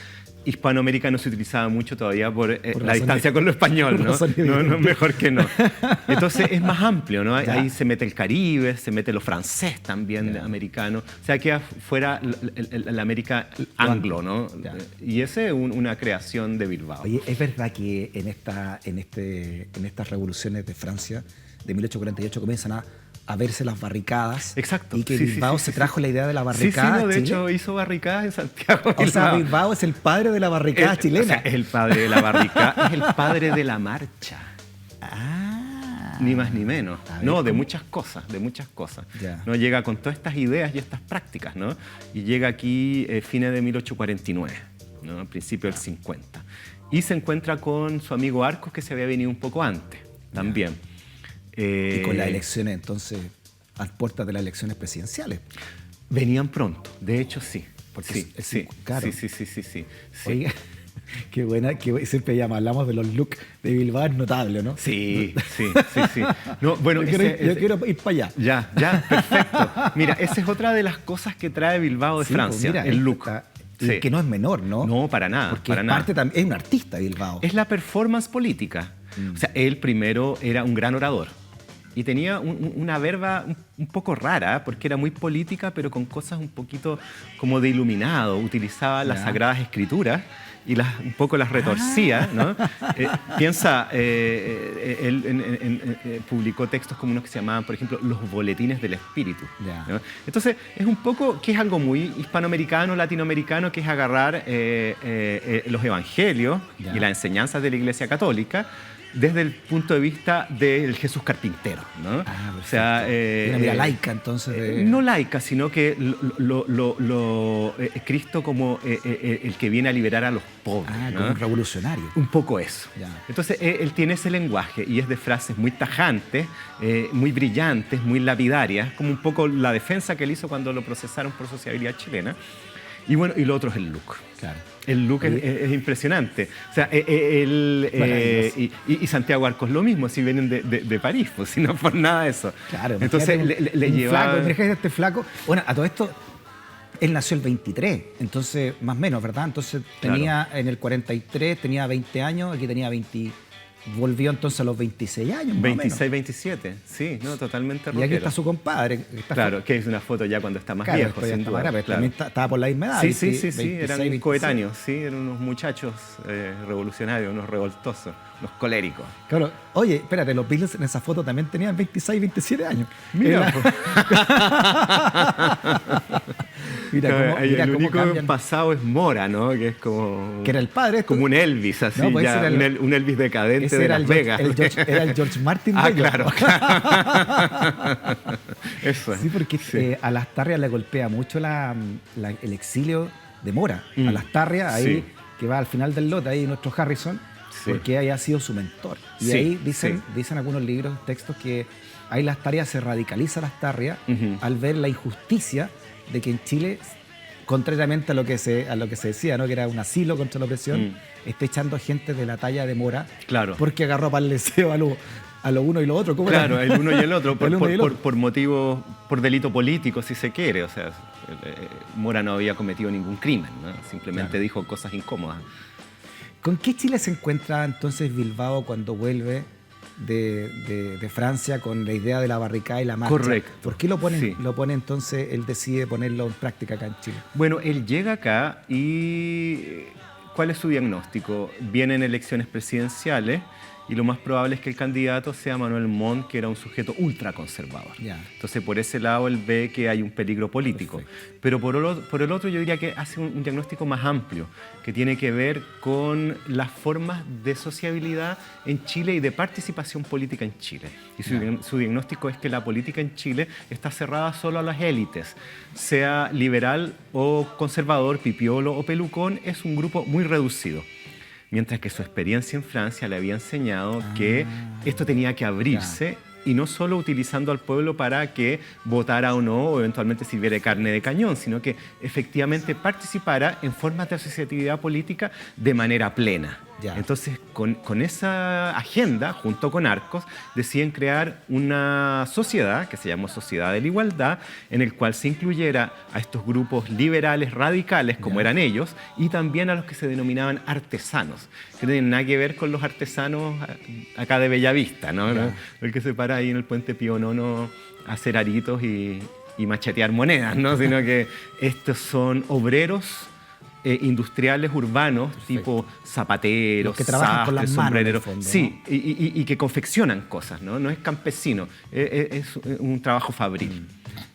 Hispanoamérica no se utilizaba mucho todavía por la distancia con lo español, ¿no? No, mejor que no. Entonces es más amplio, ¿no? Ahí se mete el Caribe, se mete lo francés también, americano. O sea, queda fuera la América anglo, ¿no? Y esa es una creación de Bilbao. Oye, es verdad que en estas revoluciones de Francia de 1848 comienzan a verse las barricadas. Exacto. Y que Bilbao se trajo la idea de la barricada. Sí, de hecho hizo barricadas en Santiago. O sea, Bilbao es el padre de la barricada chilena. O sea, es el padre de la barricada, es el padre de la marcha. Ni más ni menos. No, de muchas cosas, Ya. ¿no? Llega con todas estas ideas y estas prácticas, ¿no? Y llega aquí fines de 1849, ¿no? Al principio del 50. Y se encuentra con su amigo Arcos, que se había venido un poco antes, también. Y con las elecciones, entonces, a puertas de las elecciones presidenciales. Venían pronto, de hecho sí. Porque claro. Sí. Oiga, qué buena, siempre hablamos de los looks de Bilbao, es notable, ¿no? Sí. No, bueno, yo quiero ir para allá. Ya, perfecto. Mira, esa es otra de las cosas que trae Bilbao de Francia, pues mira, el look. Que no es menor, ¿no? No, para nada. Porque para es un artista Bilbao. Es la performance política. O sea, él primero era un gran orador. Y tenía una verba un poco rara, porque era muy política, pero con cosas un poquito como de iluminado. Utilizaba las Sagradas Escrituras y un poco las retorcía, ¿no? Piensa, él publicó textos como unos que se llamaban, por ejemplo, los boletines del espíritu, ¿no? Entonces, es un poco que es algo muy hispanoamericano, latinoamericano, que es agarrar los evangelios y las enseñanzas de la Iglesia Católica desde el punto de vista del Jesús carpintero, ¿no? O sea, una vida laica, entonces. No laica, sino que Cristo como el que viene a liberar a los pobres. ¿no? Como un revolucionario. Un poco eso. Ya. Entonces, él tiene ese lenguaje y es de frases muy tajantes, muy brillantes, muy lapidarias, como un poco la defensa que él hizo cuando lo procesaron por sociabilidad chilena. Y bueno, y lo otro es el look. Claro. El look es impresionante. O sea, y Santiago Arcos lo mismo, si vienen de París, pues, si no por nada de eso. Claro. Entonces le llevaba... Este flaco. Bueno, a todo esto, él nació el 23, entonces, más o menos, ¿verdad? Entonces tenía, en el 43, tenía 20 años, aquí tenía 20... Volvió entonces a los 26 años, 26, 27, sí, no, totalmente rockero. Y aquí está su compadre. Claro, que es una foto ya cuando está más viejo, sin duda. Pero también estaba por la misma edad. Sí, 26, eran 26. Coetáneos, sí, eran unos muchachos revolucionarios, unos revoltosos, unos coléricos. Claro, oye, espérate, los Beatles en esa foto también tenían 26, 27 años. Mira, mira el único pasado es Mora, ¿no? Que es como... Que era el padre. Como un Elvis, así, no, pues ya, un Elvis decadente de Las Vegas. Era el George Martin. Claro. Eso es. Sí, porque a Lastarria le golpea mucho el exilio de Mora. A Lastarria, ahí, que va al final del lote, ahí nuestro Harrison, porque haya sido su mentor. Y ahí dicen algunos libros, textos, que ahí Lastarria se radicaliza Lastarria al ver la injusticia de que en Chile, contrariamente a lo que se decía, ¿no? Que era un asilo contra la opresión, esté echando gente de la talla de Mora, porque agarró para el deseo a lo uno y lo otro. ¿Cómo claro, el uno y el otro, por motivos, por delito político, si se quiere. O sea, Mora no había cometido ningún crimen, ¿no? Simplemente dijo cosas incómodas. ¿Con qué Chile se encuentra entonces Bilbao cuando vuelve de Francia con la idea de la barricada y la marcha? Correcto. ¿Por qué lo pone entonces, él decide ponerlo en práctica acá en Chile? Bueno, él llega acá y ¿cuál es su diagnóstico? Vienen elecciones presidenciales y lo más probable es que el candidato sea Manuel Montt, que era un sujeto ultraconservador. Entonces, por ese lado, él ve que hay un peligro político. Perfecto. Pero por el otro, yo diría que hace un diagnóstico más amplio, que tiene que ver con las formas de sociabilidad en Chile y de participación política en Chile. Y su diagnóstico es que la política en Chile está cerrada solo a las élites, sea liberal o conservador, pipiolo o pelucón, es un grupo muy reducido. Mientras que su experiencia en Francia le había enseñado que esto tenía que abrirse y no solo utilizando al pueblo para que votara o no, o eventualmente sirviera de carne de cañón, sino que efectivamente participara en formas de asociatividad política de manera plena. Entonces, con esa agenda, junto con Arcos, deciden crear una sociedad que se llamó Sociedad de la Igualdad, en el cual se incluyera a estos grupos liberales radicales, como eran ellos, y también a los que se denominaban artesanos, que no tienen nada que ver con los artesanos acá de Bellavista, ¿no? El que se para ahí en el Puente Pío IX a hacer aritos y machetear monedas, ¿no? Sino que estos son obreros industriales urbanos, tipo zapateros, los que trabajan con las manos, sombrereros, fondo, ¿no? sí, y que confeccionan cosas, ¿no? No es campesino, es un trabajo fabril.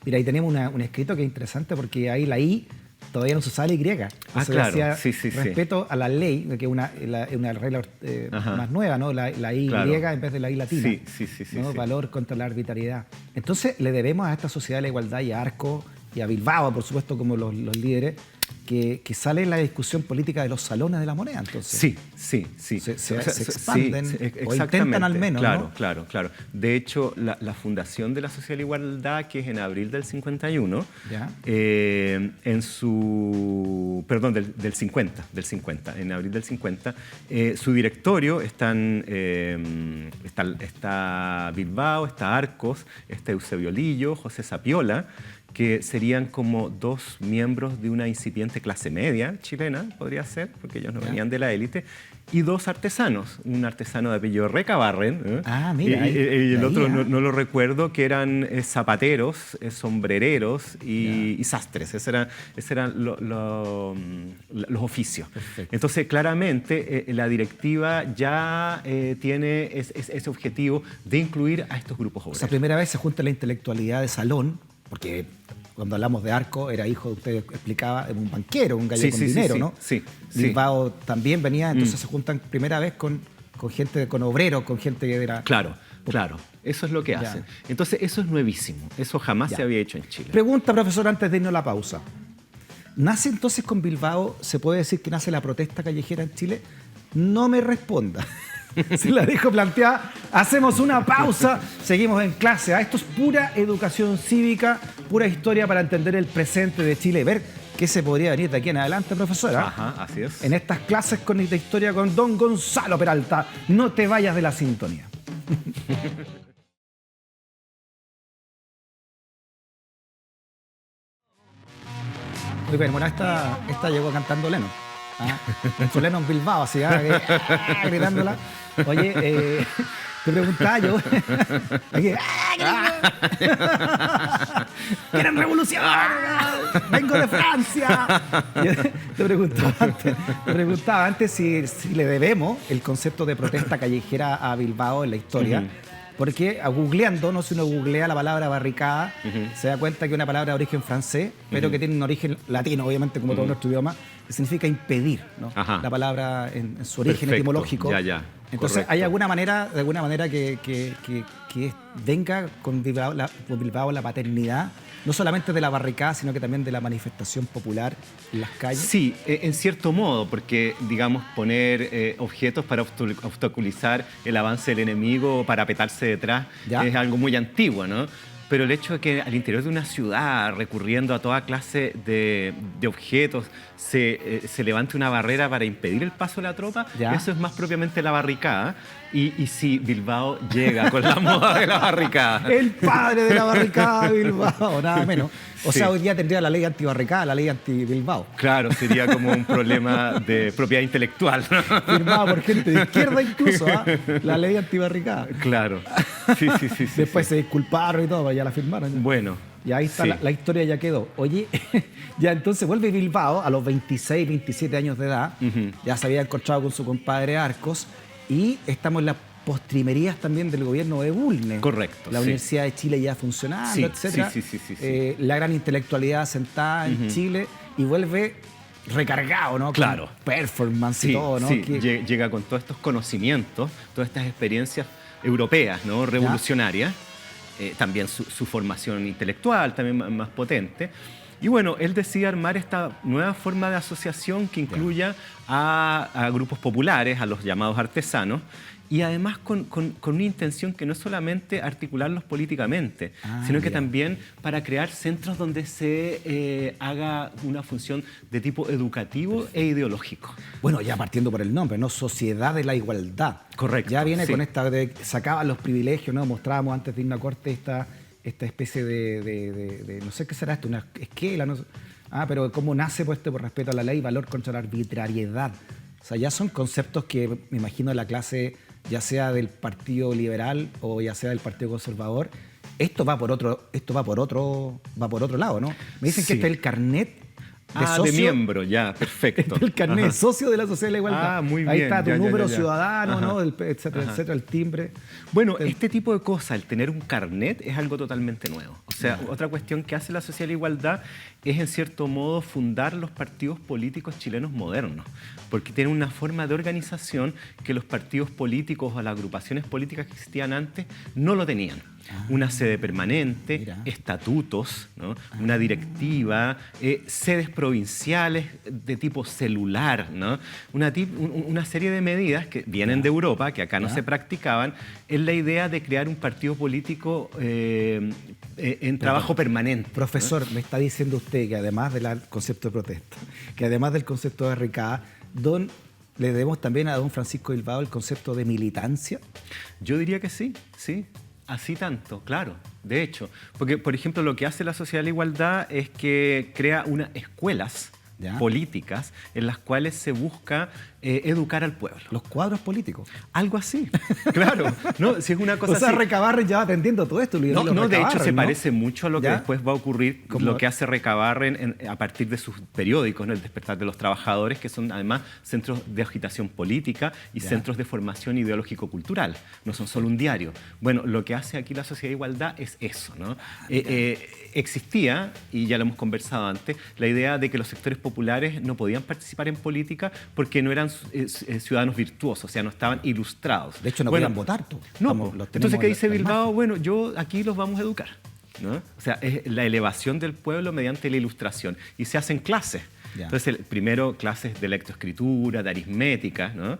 Mira, ahí tenemos un escrito que es interesante porque ahí la I todavía no se usaba la Y. Claro, decía, sí. respeto a la ley, que es una regla más nueva, ¿no? La I griega en vez de la I latina. Sí. ¿no? Valor contra la arbitrariedad. Entonces le debemos a esta Sociedad de la Igualdad y a Arcos y a Bilbao, por supuesto, como los líderes, que sale en la discusión política de los salones de la moneda, entonces. Sí. Se expanden, o intentan al menos, ¿no? Claro. De hecho, la fundación de la Sociedad de la Igualdad, que es en abril del 51, del 50, en abril del 50, su directorio está Bilbao, está Arcos, está Eusebio Lillo, José Sapiola, que serían como dos miembros de una incipiente clase media chilena, podría ser, porque ellos no venían de la élite, y dos artesanos, un artesano de apellido Recabarren, mira, y el otro no lo recuerdo, que eran zapateros, sombrereros y sastres. Esos eran los oficios. Perfecto. Entonces, claramente, la directiva ya tiene ese objetivo de incluir a estos grupos obreros. O sea, primera vez se junta la intelectualidad de salón, porque cuando hablamos de Arco era hijo, usted explicaba, de un banquero, un gallo con dinero, ¿no? Sí. Bilbao también venía, entonces se juntan primera vez con gente, con obreros, con gente que era... Claro. Eso es lo que hacen. Entonces, eso es nuevísimo. Eso jamás se había hecho en Chile. Pregunta, profesor, antes de irnos a la pausa. ¿Nace entonces con Bilbao, se puede decir que nace la protesta callejera en Chile? No me responda. Se la dejo planteada. Hacemos una pausa. Seguimos en clase. Esto es pura educación cívica, pura historia para entender el presente de Chile y ver qué se podría venir de aquí en adelante, profesora. Ajá, así es. En estas clases de historia con don Gonzalo Peralta. No te vayas de la sintonía. Muy bien, bueno, esta llegó cantando Lennon. Su Lennon Bilbao, así, gritándola. Oye, te preguntaba yo. Aquí, ¡quieren revolución! ¡Vengo de Francia! Te preguntaba antes si le debemos el concepto de protesta callejera a Bilbao en la historia. Porque googleando, si uno googlea la palabra barricada, se da cuenta que es una palabra de origen francés, pero que tiene un origen latino, obviamente, como todo nuestro idioma, que significa impedir, ¿no? La palabra en su origen etimológico. Entonces, correcto. ¿Hay alguna manera, que venga con Bilbao la paternidad, no solamente de la barricada, sino que también de la manifestación popular en las calles? Sí, en cierto modo, porque, digamos, poner objetos para obstaculizar el avance del enemigo, para petarse detrás, es algo muy antiguo, ¿no? Pero el hecho de que al interior de una ciudad, recurriendo a toda clase de objetos, se levante una barrera para impedir el paso de la tropa, eso es más propiamente la barricada. Y sí, Bilbao llega con la moda de la barricada. El padre de la barricada, Bilbao, nada menos. O sea, hoy día tendría la ley antibarricada, la ley anti-Bilbao. Claro, sería como un problema de propiedad intelectual, ¿no? Firmada por gente de izquierda incluso, la ley antibarricada. Claro, sí. Después se disculparon y todo, ya la firmaron. Bueno. Y ahí está, la historia ya quedó. Oye, ya entonces vuelve Bilbao a los 26, 27 años de edad. Ya se había encontrado con su compadre Arcos. Y estamos en la postrimerías también del gobierno de Bulnes. Correcto. La Universidad de Chile ya funcionando, etcétera. Sí. La gran intelectualidad sentada en Chile y vuelve recargado, ¿no? Claro. Con performance y todo, ¿no? Sí, llega con todos estos conocimientos, todas estas experiencias europeas, ¿no? Revolucionarias. También su formación intelectual, también más potente. Y bueno, él decide armar esta nueva forma de asociación que incluya a grupos populares, a los llamados artesanos, y además con una intención que no es solamente articularlos políticamente, sino que también para crear centros donde se haga una función de tipo educativo e ideológico. Bueno, ya partiendo por el nombre, ¿no? Sociedad de la Igualdad. Correcto. Ya viene con esta, sacaban los privilegios, ¿no? Mostrábamos antes de irnos a corte esta especie de no sé qué será esto, una esquela, no sé. Pero cómo nace puesto por respeto a la ley, valor contra la arbitrariedad. O sea, ya son conceptos que me imagino la clase, ya sea del Partido Liberal o ya sea del Partido Conservador, esto va por otro lado, ¿no? Me dicen que este es el carnet de socio. De miembro, ya, perfecto. El carnet de socio de la Sociedad de la Igualdad. Muy bien. Ahí está tu número ya. ciudadano, ¿no? Etcétera, el timbre. Bueno, este tipo de cosas, el tener un carnet, es algo totalmente nuevo. O sea, otra cuestión que hace la Sociedad de la Igualdad es, en cierto modo, fundar los partidos políticos chilenos modernos, porque tiene una forma de organización que los partidos políticos o las agrupaciones políticas que existían antes no lo tenían. Una sede permanente, estatutos, ¿no? Una directiva, sedes provinciales de tipo celular, ¿no? Una serie de medidas que vienen de Europa, que acá no se practicaban, es la idea de crear un partido político en trabajo permanente. Profesor, ¿no? Me está diciendo usted que además del concepto de protesta, que además del concepto de RK, le debemos también a don Francisco Bilbao el concepto de militancia. Yo diría que sí. Así tanto, claro, de hecho. Porque, por ejemplo, lo que hace la Sociedad de la Igualdad es que crea unas escuelas políticas en las cuales se busca educar al pueblo. Los cuadros políticos. Algo así, claro. No, si es una cosa o sea, así. Recabarren ya va atendiendo todo esto. No, de hecho se parece mucho a lo que después va a ocurrir, como lo que hace Recabarren a partir de sus periódicos, ¿no? El Despertar de los Trabajadores, que son además centros de agitación política y centros de formación ideológico-cultural. No son solo un diario. Bueno, lo que hace aquí la Sociedad de Igualdad es eso, ¿no? Existía, y ya lo hemos conversado antes, la idea de que los sectores populares no podían participar en política porque no eran ciudadanos virtuosos, o sea, no estaban ilustrados. De hecho, no podían votar. No, entonces, ¿qué dice Bilbao? Bueno, aquí los vamos a educar, ¿no? O sea, es la elevación del pueblo mediante la ilustración. Y se hacen clases. Entonces, primero clases de lectoescritura, de aritmética, ¿no?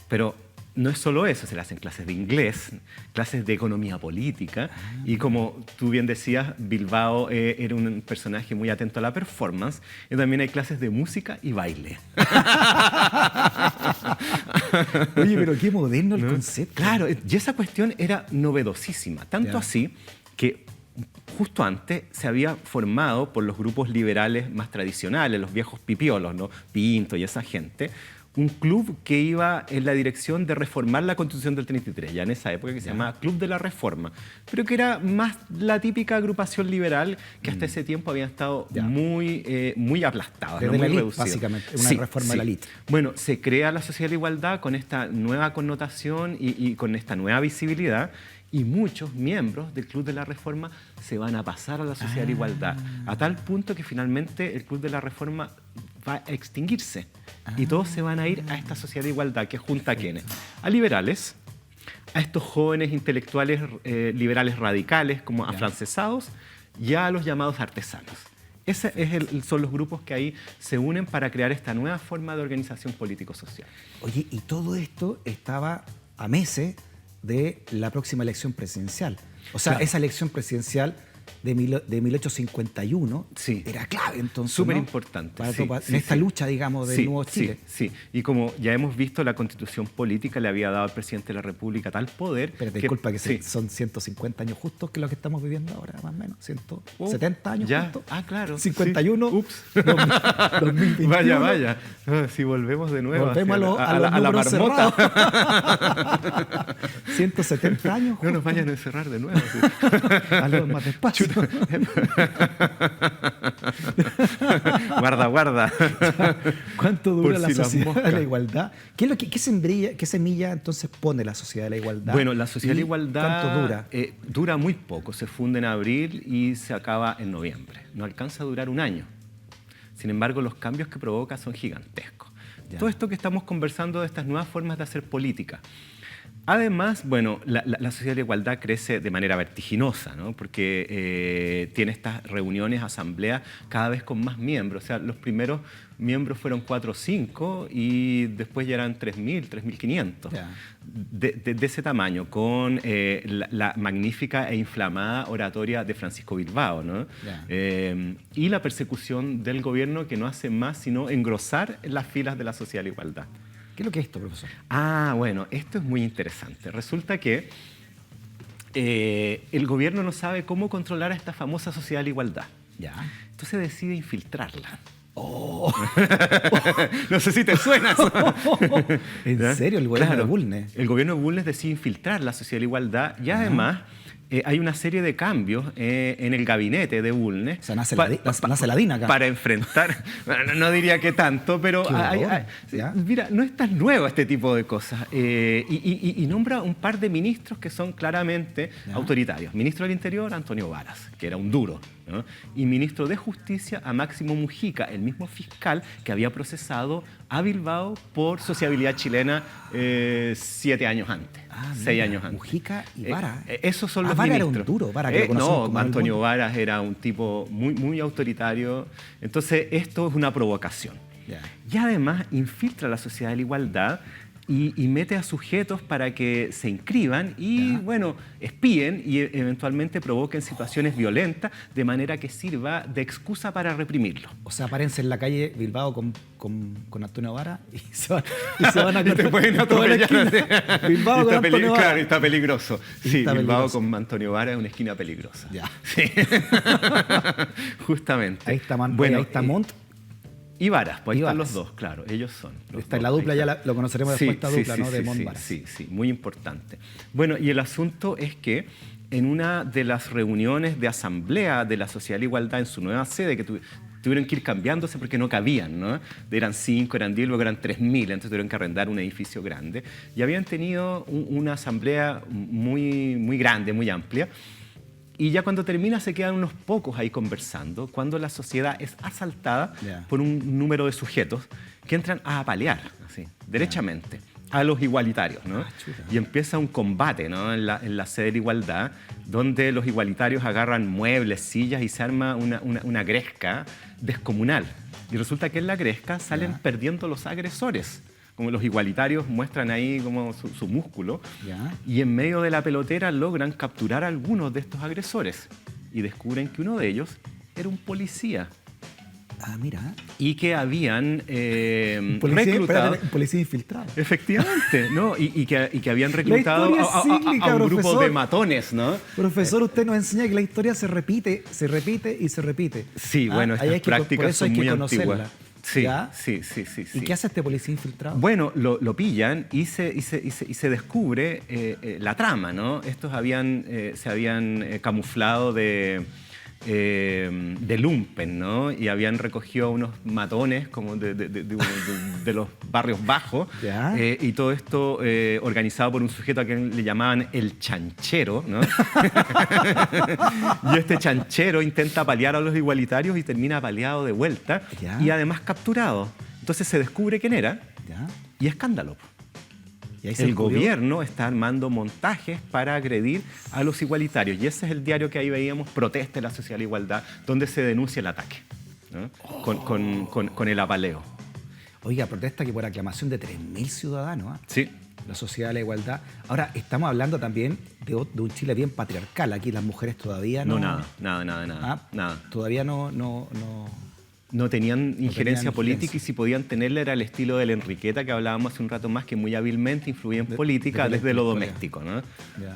Pero no es solo eso, se le hacen clases de inglés, clases de economía política, y como tú bien decías, Bilbao era un personaje muy atento a la performance, y también hay clases de música y baile. Oye, pero qué moderno el concepto. Claro, y esa cuestión era novedosísima, tanto así que justo antes se había formado por los grupos liberales más tradicionales, los viejos pipiolos, ¿no? Pinto y esa gente, un club que iba en la dirección de reformar la Constitución del 33, ya en esa época, que se llamaba Club de la Reforma, pero que era más la típica agrupación liberal que hasta ese tiempo había estado muy aplastada, desde muy la elite, reducida. básicamente, una reforma de la elite. Bueno, se crea la Sociedad de la Igualdad con esta nueva connotación y con esta nueva visibilidad, y muchos miembros del Club de la Reforma se van a pasar a la Sociedad de la Igualdad, a tal punto que finalmente el Club de la Reforma va a extinguirse y todos se van a ir a esta Sociedad de Igualdad que junta a ¿quiénes? A liberales, a estos jóvenes intelectuales liberales radicales como afrancesados y a los llamados artesanos. Esos son los grupos que ahí se unen para crear esta nueva forma de organización político-social. Oye, y todo esto estaba a meses de la próxima elección presidencial. O sea, esa elección presidencial de 1851 era clave, entonces, súper importante. En esta lucha, digamos, del nuevo Chile. Sí. Y como ya hemos visto, la Constitución política le había dado al presidente de la República tal poder... Pero disculpa que son 150 años justos que lo que estamos viviendo ahora, más o menos. 170 años justos. Claro. 51. Ups. 2021. Vaya. Si volvemos de nuevo volvemos a la marmota. 170 años justos. No nos vayan a encerrar de nuevo. A los más despacio. Guarda, guarda. ¿Cuánto dura la sociedad de la igualdad? ¿Qué semilla entonces pone la sociedad de la igualdad? Bueno, la sociedad de la igualdad... ¿Cuánto dura? Dura muy poco. Se funda en abril y se acaba en noviembre. No alcanza a durar un año. Sin embargo, los cambios que provoca son gigantescos. Ya. Todo esto que estamos conversando de estas nuevas formas de hacer política. Además, bueno, la sociedad de la igualdad crece de manera vertiginosa, ¿no? Porque tiene estas reuniones, asambleas, cada vez con más miembros. O sea, los primeros miembros fueron 4 o 5 y después ya eran 3.000, 3.500. Yeah. De ese tamaño, con la magnífica e inflamada oratoria de Francisco Bilbao, ¿no? Yeah. Y la persecución del gobierno, que no hace más sino engrosar las filas de la sociedad de la igualdad. ¿Qué es lo que es esto, profesor? Bueno, esto es muy interesante. Resulta que el gobierno no sabe cómo controlar a esta famosa sociedad de la igualdad. Ya. Entonces decide infiltrarla. ¡Oh! No sé si te suena eso. ¿En serio? El gobierno de Bulnes. El gobierno de Bulnes decide infiltrar la sociedad de la igualdad y además... hay una serie de cambios en el gabinete de Bulnes. O sea, nace la DINA acá. Para enfrentar, no diría que tanto, pero mira, no es tan nuevo este tipo de cosas. Y nombra un par de ministros que son claramente autoritarios. Ministro del Interior, Antonio Varas, que era un duro, ¿no? Y ministro de Justicia, a Máximo Mujica, el mismo fiscal que había procesado a Bilbao por sociabilidad chilena 7 años antes. 6 años antes. Mujica y Varas. Esos son los Varas ministros. Era un duro. Varas, que no, Antonio Varas era un tipo muy, muy autoritario. Entonces, esto es una provocación. Yeah. Y además infiltra la sociedad de la igualdad y mete a sujetos para que se inscriban y, bueno, espíen y eventualmente provoquen situaciones violentas de manera que sirva de excusa para reprimirlo. O sea, párense en la calle Bilbao con Antonio Vara y se van a y te pueden atropellar. Bilbao con Antonio Vara. Claro, está peligroso. Sí, está Bilbao peligroso. con Antonio Vara es una esquina peligrosa. Ya. Sí. Justamente. Ahí está Montt. Y Varas, pues ahí están los dos, claro, ellos son. Está en la dupla, ya lo conoceremos después, esta dupla, ¿no? De Montt Varas. Sí, muy importante. Bueno, y el asunto es que en una de las reuniones de asamblea de la Sociedad de la Igualdad en su nueva sede, que tuvieron que ir cambiándose porque no cabían, ¿no? Eran 5, eran 10, luego eran 3.000, entonces tuvieron que arrendar un edificio grande. Y habían tenido una asamblea muy, muy grande, muy amplia. Y ya cuando termina se quedan unos pocos ahí conversando, cuando la sociedad es asaltada por un número de sujetos que entran a apalear, así, derechamente, a los igualitarios, ¿no? Y empieza un combate, ¿no? en la sede de la igualdad, donde los igualitarios agarran muebles, sillas y se arma una gresca descomunal. Y resulta que en la gresca salen perdiendo los agresores. Como los igualitarios muestran ahí como su músculo, y en medio de la pelotera logran capturar a algunos de estos agresores y descubren que uno de ellos era un policía. Ah, mira. Y que habían reclutado... un policía infiltrado. Efectivamente, ¿no? Y que habían reclutado a un grupo de matones, ¿no? Profesor, usted nos enseña que la historia se repite y se repite. Sí, bueno, estas prácticas son muy antiguas. Sí. ¿Y qué hace este policía infiltrado? Bueno, lo pillan y se descubre la trama, ¿no? Estos se habían camuflado de lumpen, ¿no? Y habían recogido unos matones como de los barrios bajos, y todo esto organizado por un sujeto a quien le llamaban el chanchero, ¿no? Y este chanchero intenta apalear a los igualitarios y termina apaleado de vuelta y además capturado. Entonces se descubre quién era y escándalo. El gobierno está armando montajes para agredir a los igualitarios. Y ese es el diario que ahí veíamos, Protesta de la Sociedad de la Igualdad, donde se denuncia el ataque, ¿no? Con el apaleo. Oiga, protesta que por aclamación de 3.000 ciudadanos. Sí. La Sociedad de la Igualdad. Ahora, estamos hablando también de un Chile bien patriarcal. Aquí las mujeres todavía no... Nada. Todavía no tenían injerencia política, y si podían tenerla era el estilo de la Enriqueta que hablábamos hace un rato más, que muy hábilmente influía en política desde lo doméstico, ¿no?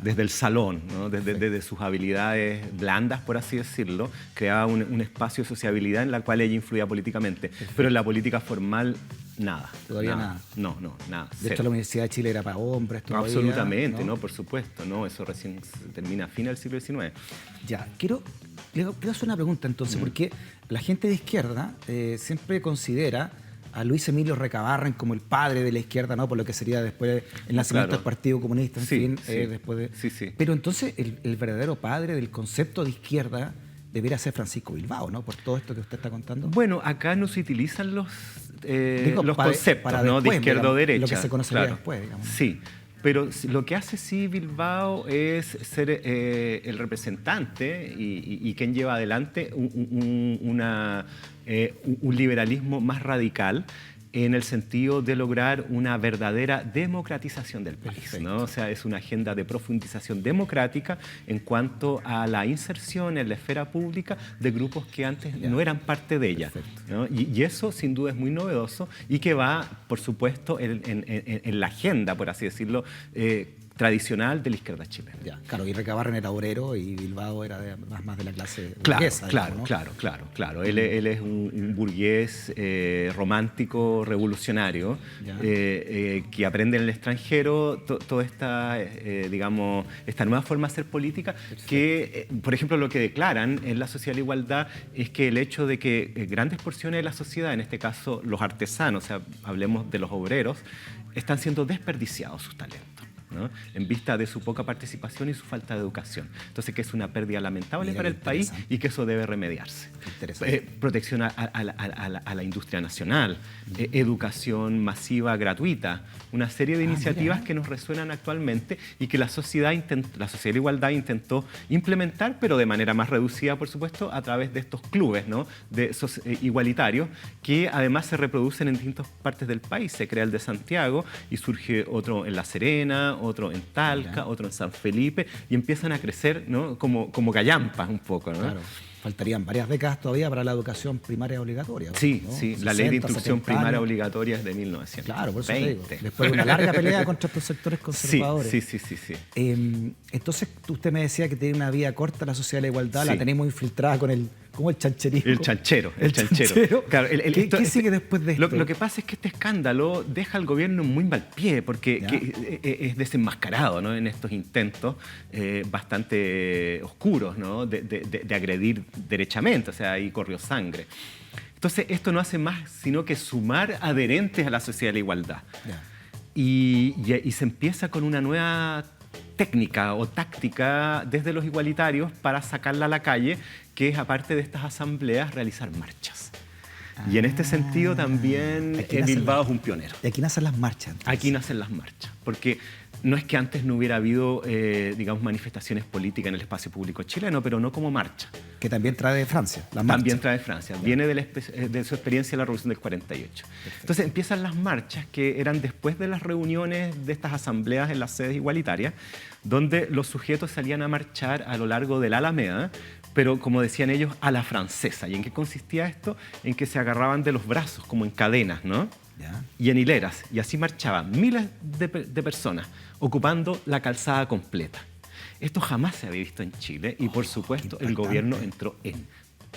Desde el salón, ¿no? Desde sus habilidades blandas, por así decirlo, creaba un espacio de sociabilidad en la cual ella influía políticamente. Pero en la política formal, nada. Todavía nada. No, nada. De hecho, la Universidad de Chile era para hombres todavía. Absolutamente, ¿no? Por supuesto, ¿no? Eso recién termina a fines del siglo XIX. Ya, quiero quiero hacer una pregunta entonces, porque la gente de izquierda siempre considera a Luis Emilio Recabarren como el padre de la izquierda, ¿no? Por lo que sería después el nacimiento del Partido Comunista, en fin. Después de... Pero entonces el verdadero padre del concepto de izquierda debería ser Francisco Bilbao, ¿no? Por todo esto que usted está contando. Bueno, acá no se utilizan los conceptos, ¿no? Después, de izquierda o derecha. Lo que se conocería después, digamos. Sí. Pero lo que hace sí Bilbao es ser el representante y quien lleva adelante un liberalismo más radical en el sentido de lograr una verdadera democratización del país, ¿no? O sea, es una agenda de profundización democrática en cuanto a la inserción en la esfera pública de grupos que antes no eran parte de ella, ¿no? Y eso sin duda es muy novedoso y que va, por supuesto, en la agenda, por así decirlo, tradicional de la izquierda chilena. Ya, claro, y Recabarren era obrero y Bilbao era más de la clase claro, burguesa. Claro, digamos, ¿no? claro. Él es un burgués romántico, revolucionario, que aprende en el extranjero toda esta, digamos, esta nueva forma de hacer política, que, por ejemplo, lo que declaran en la social igualdad es que el hecho de que grandes porciones de la sociedad, en este caso los artesanos, o sea, hablemos de los obreros, están siendo desperdiciados sus talentos, ¿no? En vista de su poca participación y su falta de educación. Entonces, que es una pérdida lamentable para el país y que eso debe remediarse. Protección a la industria nacional, educación masiva gratuita, una serie de iniciativas que nos resuenan actualmente y que la sociedad de igualdad intentó implementar, pero de manera más reducida, por supuesto, a través de estos clubes, ¿no? Igualitarios, que además se reproducen en distintas partes del país. Se crea el de Santiago y surge otro en La Serena, otro en Talca, otro en San Felipe, y empiezan a crecer, ¿no? como gallampas un poco, ¿no? Claro. Faltarían varias décadas todavía para la educación primaria obligatoria. Sí, ¿no? sí, la ley de instrucción primaria obligatoria es de 1900. Claro, por eso te digo. Después de una larga pelea contra estos sectores conservadores. Sí. Entonces, usted me decía que tiene una vida corta la sociedad de la igualdad, la tenemos infiltrada con el chancherismo. El chanchero. Claro, ¿Qué sigue después de esto? Lo que pasa es que este escándalo deja al gobierno muy mal pie, porque es desenmascarado, ¿no? En estos intentos bastante oscuros, ¿no? de agredir derechamente, o sea, ahí corrió sangre. Entonces, esto no hace más sino que sumar adherentes a la sociedad de la igualdad. Y se empieza con una nueva técnica o táctica desde los igualitarios para sacarla a la calle, que es, aparte de estas asambleas, realizar marchas. Y en este sentido también Bilbao es un pionero. ¿Y aquí nacen las marchas? Entonces. Aquí nacen las marchas, porque no es que antes no hubiera habido, digamos, manifestaciones políticas en el espacio público chileno, pero no como marcha. Que también trae de Francia, la marcha. También trae de Francia, viene de su experiencia en la Revolución del 48. Perfecto. Entonces empiezan las marchas, que eran después de las reuniones de estas asambleas en las sedes igualitarias, donde los sujetos salían a marchar a lo largo de la Alameda, pero como decían ellos, a la francesa. ¿Y en qué consistía esto? En que se agarraban de los brazos, como en cadenas, ¿no? Y en hileras. Y así marchaban miles de personas, ocupando la calzada completa. Esto jamás se había visto en Chile y, por supuesto, el gobierno entró en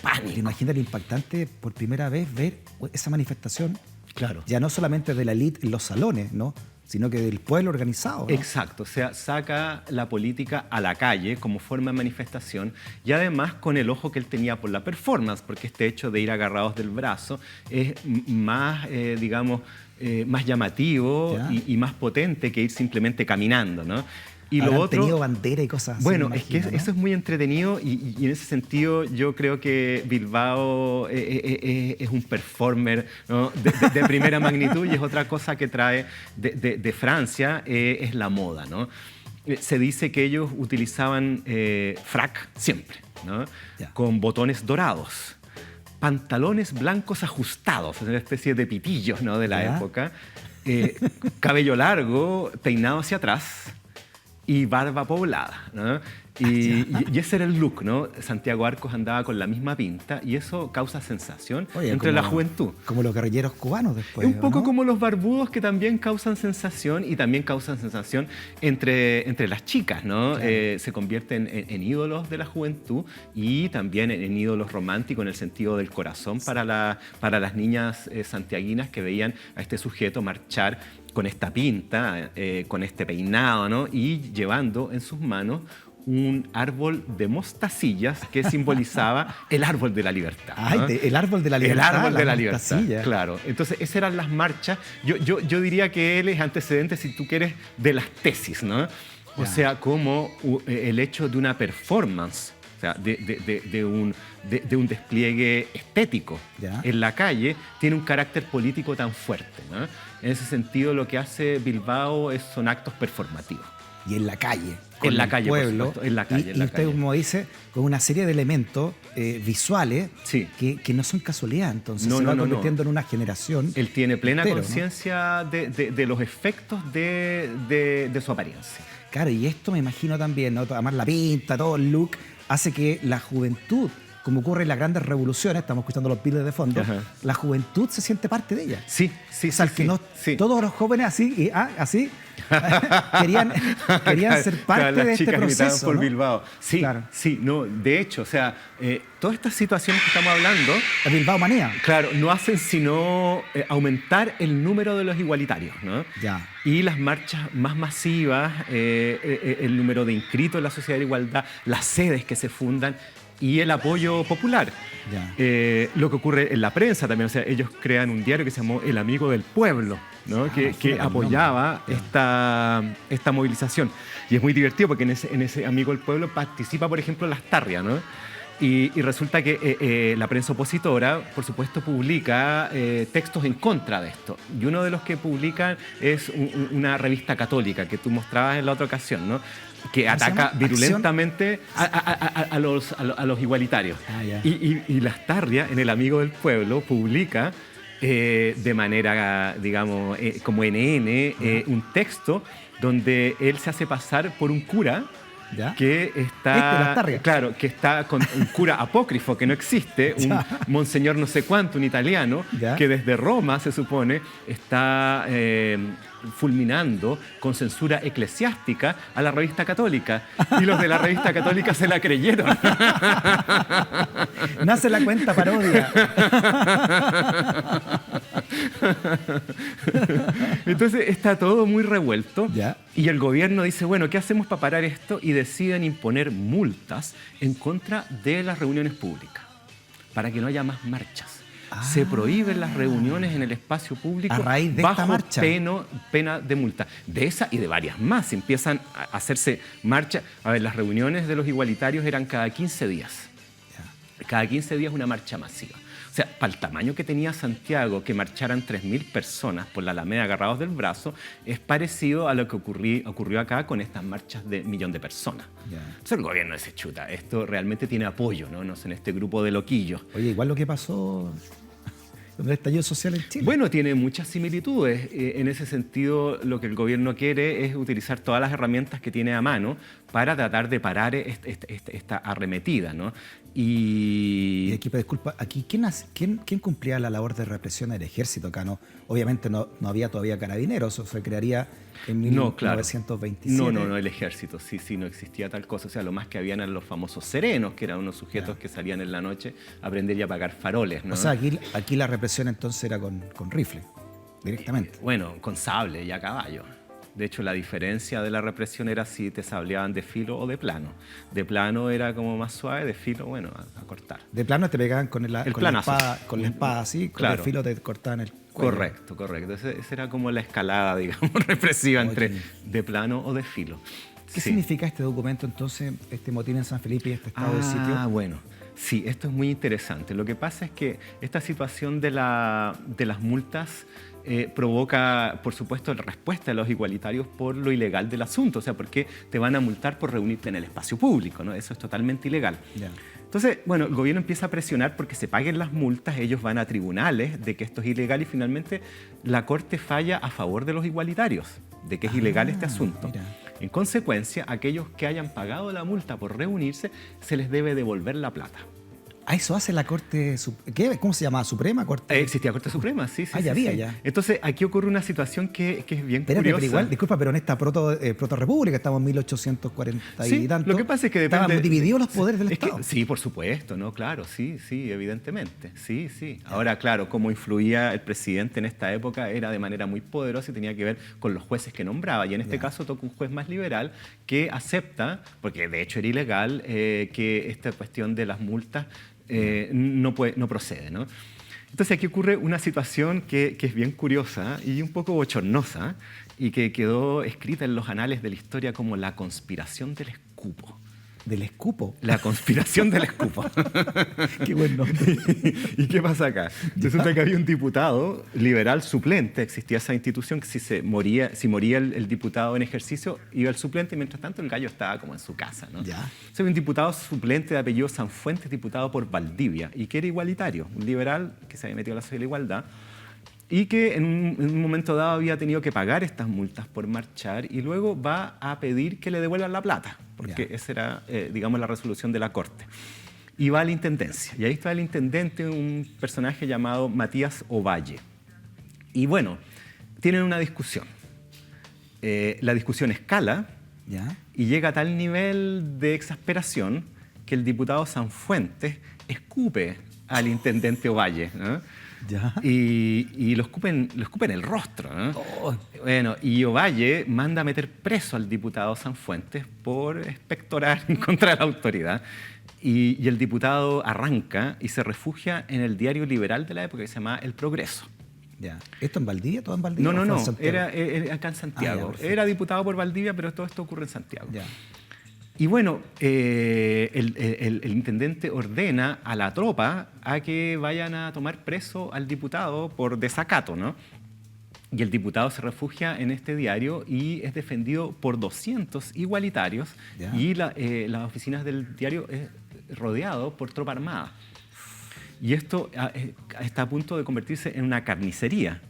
pánico. ¿Te imaginas lo impactante por primera vez ver esa manifestación? Claro. Ya no solamente de la élite en los salones, ¿no? Sino que del pueblo organizado, ¿no? Exacto, o sea, saca la política a la calle como forma de manifestación y además con el ojo que él tenía por la performance, porque este hecho de ir agarrados del brazo es más, digamos, más llamativo y más potente que ir simplemente caminando, ¿no? Y lo otro, tenido bandera y cosas así. Bueno, es que eso es muy entretenido y en ese sentido yo creo que Bilbao es un performer, ¿no? de primera magnitud, y es otra cosa que trae de Francia, es la moda, ¿no? Se dice que ellos utilizaban frac siempre, ¿no? Con botones dorados, pantalones blancos ajustados, una especie de pitillos, ¿no? de la época, cabello largo, peinado hacia atrás, y barba poblada, ¿no? Y ese era el look, ¿no? Santiago Arcos andaba con la misma pinta y eso causa sensación entre la juventud. Como los guerrilleros cubanos después. Un poco, ¿no? Como los barbudos, que también causan sensación y también causan sensación entre las chicas, ¿no? Claro. Se convierten en ídolos de la juventud y también en ídolos románticos en el sentido del corazón para las niñas santiaguinas que veían a este sujeto marchar con esta pinta, con este peinado, ¿no? Y llevando en sus manos un árbol de mostacillas que simbolizaba el árbol de la libertad, ¿no? Ay, el árbol de la libertad. El árbol de la libertad, mostacilla. claro. Entonces, esas eran las marchas. Yo diría que él es antecedente, si tú quieres, de las tesis, ¿no? O sea, como el hecho de una performance, o sea, de un despliegue estético en la calle, tiene un carácter político tan fuerte, ¿no? En ese sentido, lo que hace Bilbao son actos performativos. Y en la calle. En la calle, pueblo, por supuesto, en la calle. Y usted, como dice, con una serie de elementos visuales que no son casualidad, entonces se va convirtiendo en una generación. Él tiene plena conciencia de los efectos de su apariencia. Claro, y esto me imagino también, ¿no? Además la pinta, todo el look, hace que la juventud, como ocurre en las grandes revoluciones, estamos escuchando los Beatles de fondo, la juventud se siente parte de ella. Sí. O sea, todos los jóvenes así querían ser parte de este proceso, por ¿no? Bilbao. Sí, claro. Sí, no, de hecho, o sea, todas estas situaciones que estamos hablando... La Bilbao manía. Claro, no hacen sino aumentar el número de los igualitarios, ¿no? Ya. Y las marchas más masivas, el número de inscritos en la Sociedad de Igualdad, las sedes que se fundan y el apoyo popular. Lo que ocurre en la prensa también, o sea, ellos crean un diario que se llamó El Amigo del Pueblo, ¿no? que apoyaba esta movilización. Y es muy divertido porque en ese Amigo del Pueblo participa, por ejemplo, Lastarria, ¿no? Y resulta que la prensa opositora, por supuesto, publica textos en contra de esto. Y uno de los que publican es una revista católica que tú mostrabas en la otra ocasión, ¿no? Que ataca virulentamente a los igualitarios. Y Lastarria, en El Amigo del Pueblo, publica de manera, digamos, como NN, un texto donde él se hace pasar por un cura que está, claro, que está con un cura apócrifo que no existe, un monseñor no sé cuánto, un italiano, que desde Roma, se supone, está fulminando con censura eclesiástica a la revista católica. Y los de la revista católica se la creyeron. Nace la cuenta parodia. Entonces está todo muy revuelto y el gobierno dice, bueno, ¿qué hacemos para parar esto? Y deciden imponer multas en contra de las reuniones públicas para que no haya más marchas. Se prohíben las reuniones en el espacio público a raíz de bajo esta marcha. Pena de multa. De esa y de varias más. Empiezan a hacerse marchas. A ver, las reuniones de los igualitarios eran cada 15 días. Cada 15 días una marcha masiva. O sea, para el tamaño que tenía Santiago, que marcharan 3.000 personas por la Alameda agarrados del brazo, es parecido a lo que ocurrió acá con estas marchas de 1 millón de personas. Entonces el gobierno dice, chuta, esto realmente tiene apoyo, ¿no? No sé, en este grupo de loquillos. Oye, igual lo que pasó con el estallido social en Chile. Bueno, tiene muchas similitudes. En ese sentido, lo que el gobierno quiere es utilizar todas las herramientas que tiene a mano para tratar de parar esta arremetida, ¿no? Y aquí, disculpa, aquí ¿quién cumplía la labor de represión del ejército acá? No, obviamente no había todavía carabineros, eso se crearía en 1927. No, el ejército, sí, no existía tal cosa. O sea, lo más que habían eran los famosos serenos, que eran unos sujetos que salían en la noche a aprender y apagar faroles, ¿no? O sea, aquí la represión entonces era con rifle, directamente. Bueno, con sable y a caballo. De hecho, la diferencia de la represión era si te sableaban de filo o de plano. De plano era como más suave, de filo, bueno, a cortar. De plano te pegaban con la espada así, claro. Con el filo te cortaban el cuello. Correcto. Esa era como la escalada, digamos, represiva entre de plano o de filo. ¿Qué significa este documento entonces, este motín en San Felipe y este estado de sitio? Bueno. Sí, esto es muy interesante. Lo que pasa es que esta situación de las multas provoca, por supuesto, la respuesta de los igualitarios por lo ilegal del asunto. O sea, porque te van a multar por reunirte en el espacio público, ¿no? Eso es totalmente ilegal. Entonces, bueno, el gobierno empieza a presionar porque se paguen las multas, ellos van a tribunales de que esto es ilegal y finalmente la Corte falla a favor de los igualitarios, de que es ilegal este asunto. Mira. En consecuencia, aquellos que hayan pagado la multa por reunirse, se les debe devolver la plata. eso hace la Corte... ¿Cómo se llama? ¿Suprema? ¿Corte? Existía Corte Suprema, sí. Ya había, ya. Entonces, aquí ocurre una situación que es bien curiosa. Pero igual, disculpa, pero en esta proto-república, estamos en 1840 y tanto. Lo que pasa es que depende... Estaban divididos los poderes del Estado. Sí, por supuesto, ¿no? Claro, sí, evidentemente. Sí. Ahora, claro, cómo influía el presidente en esta época era de manera muy poderosa y tenía que ver con los jueces que nombraba. Y en este caso toca un juez más liberal que acepta, porque de hecho era ilegal, que esta cuestión de las multas no procede, ¿no? Entonces aquí ocurre una situación que es bien curiosa y un poco bochornosa y que quedó escrita en los anales de la historia como la conspiración del escupo. ¿Del escupo? La conspiración del escupo. Qué buen nombre. ¿Y qué pasa acá? Resulta que había un diputado liberal suplente, existía esa institución que si moría el diputado en ejercicio, iba el suplente y mientras tanto el gallo estaba como en su casa, ¿no? Ya. Había un diputado suplente de apellido Sanfuentes, diputado por Valdivia, y que era igualitario, un liberal que se había metido a la social igualdad, y que en un momento dado había tenido que pagar estas multas por marchar y luego va a pedir que le devuelvan la plata, porque esa era, digamos, la resolución de la Corte. Y va a la Intendencia. Y ahí está el intendente, un personaje llamado Matías Ovalle. Y bueno, tienen una discusión. La discusión escala y llega a tal nivel de exasperación que el diputado Sanfuentes escupe al intendente Ovalle, ¿no? ¿Ya? Y lo escupe en el rostro, ¿no? Oh. Bueno, y Ovalle manda a meter preso al diputado Sanfuentes por expectorar en contra de la autoridad. Y el diputado arranca y se refugia en el diario liberal de la época que se llamaba El Progreso. Ya. ¿Esto en Valdivia? ¿Todo en Valdivia? No. Era acá en Santiago. Era diputado por Valdivia, pero todo esto ocurre en Santiago. Ya. Y bueno, el intendente ordena a la tropa a que vayan a tomar preso al diputado por desacato, ¿no? Y el diputado se refugia en este diario y es defendido por 200 igualitarios. Ya. Y las oficinas del diario es rodeado por tropa armada. Y esto está a punto de convertirse en una carnicería.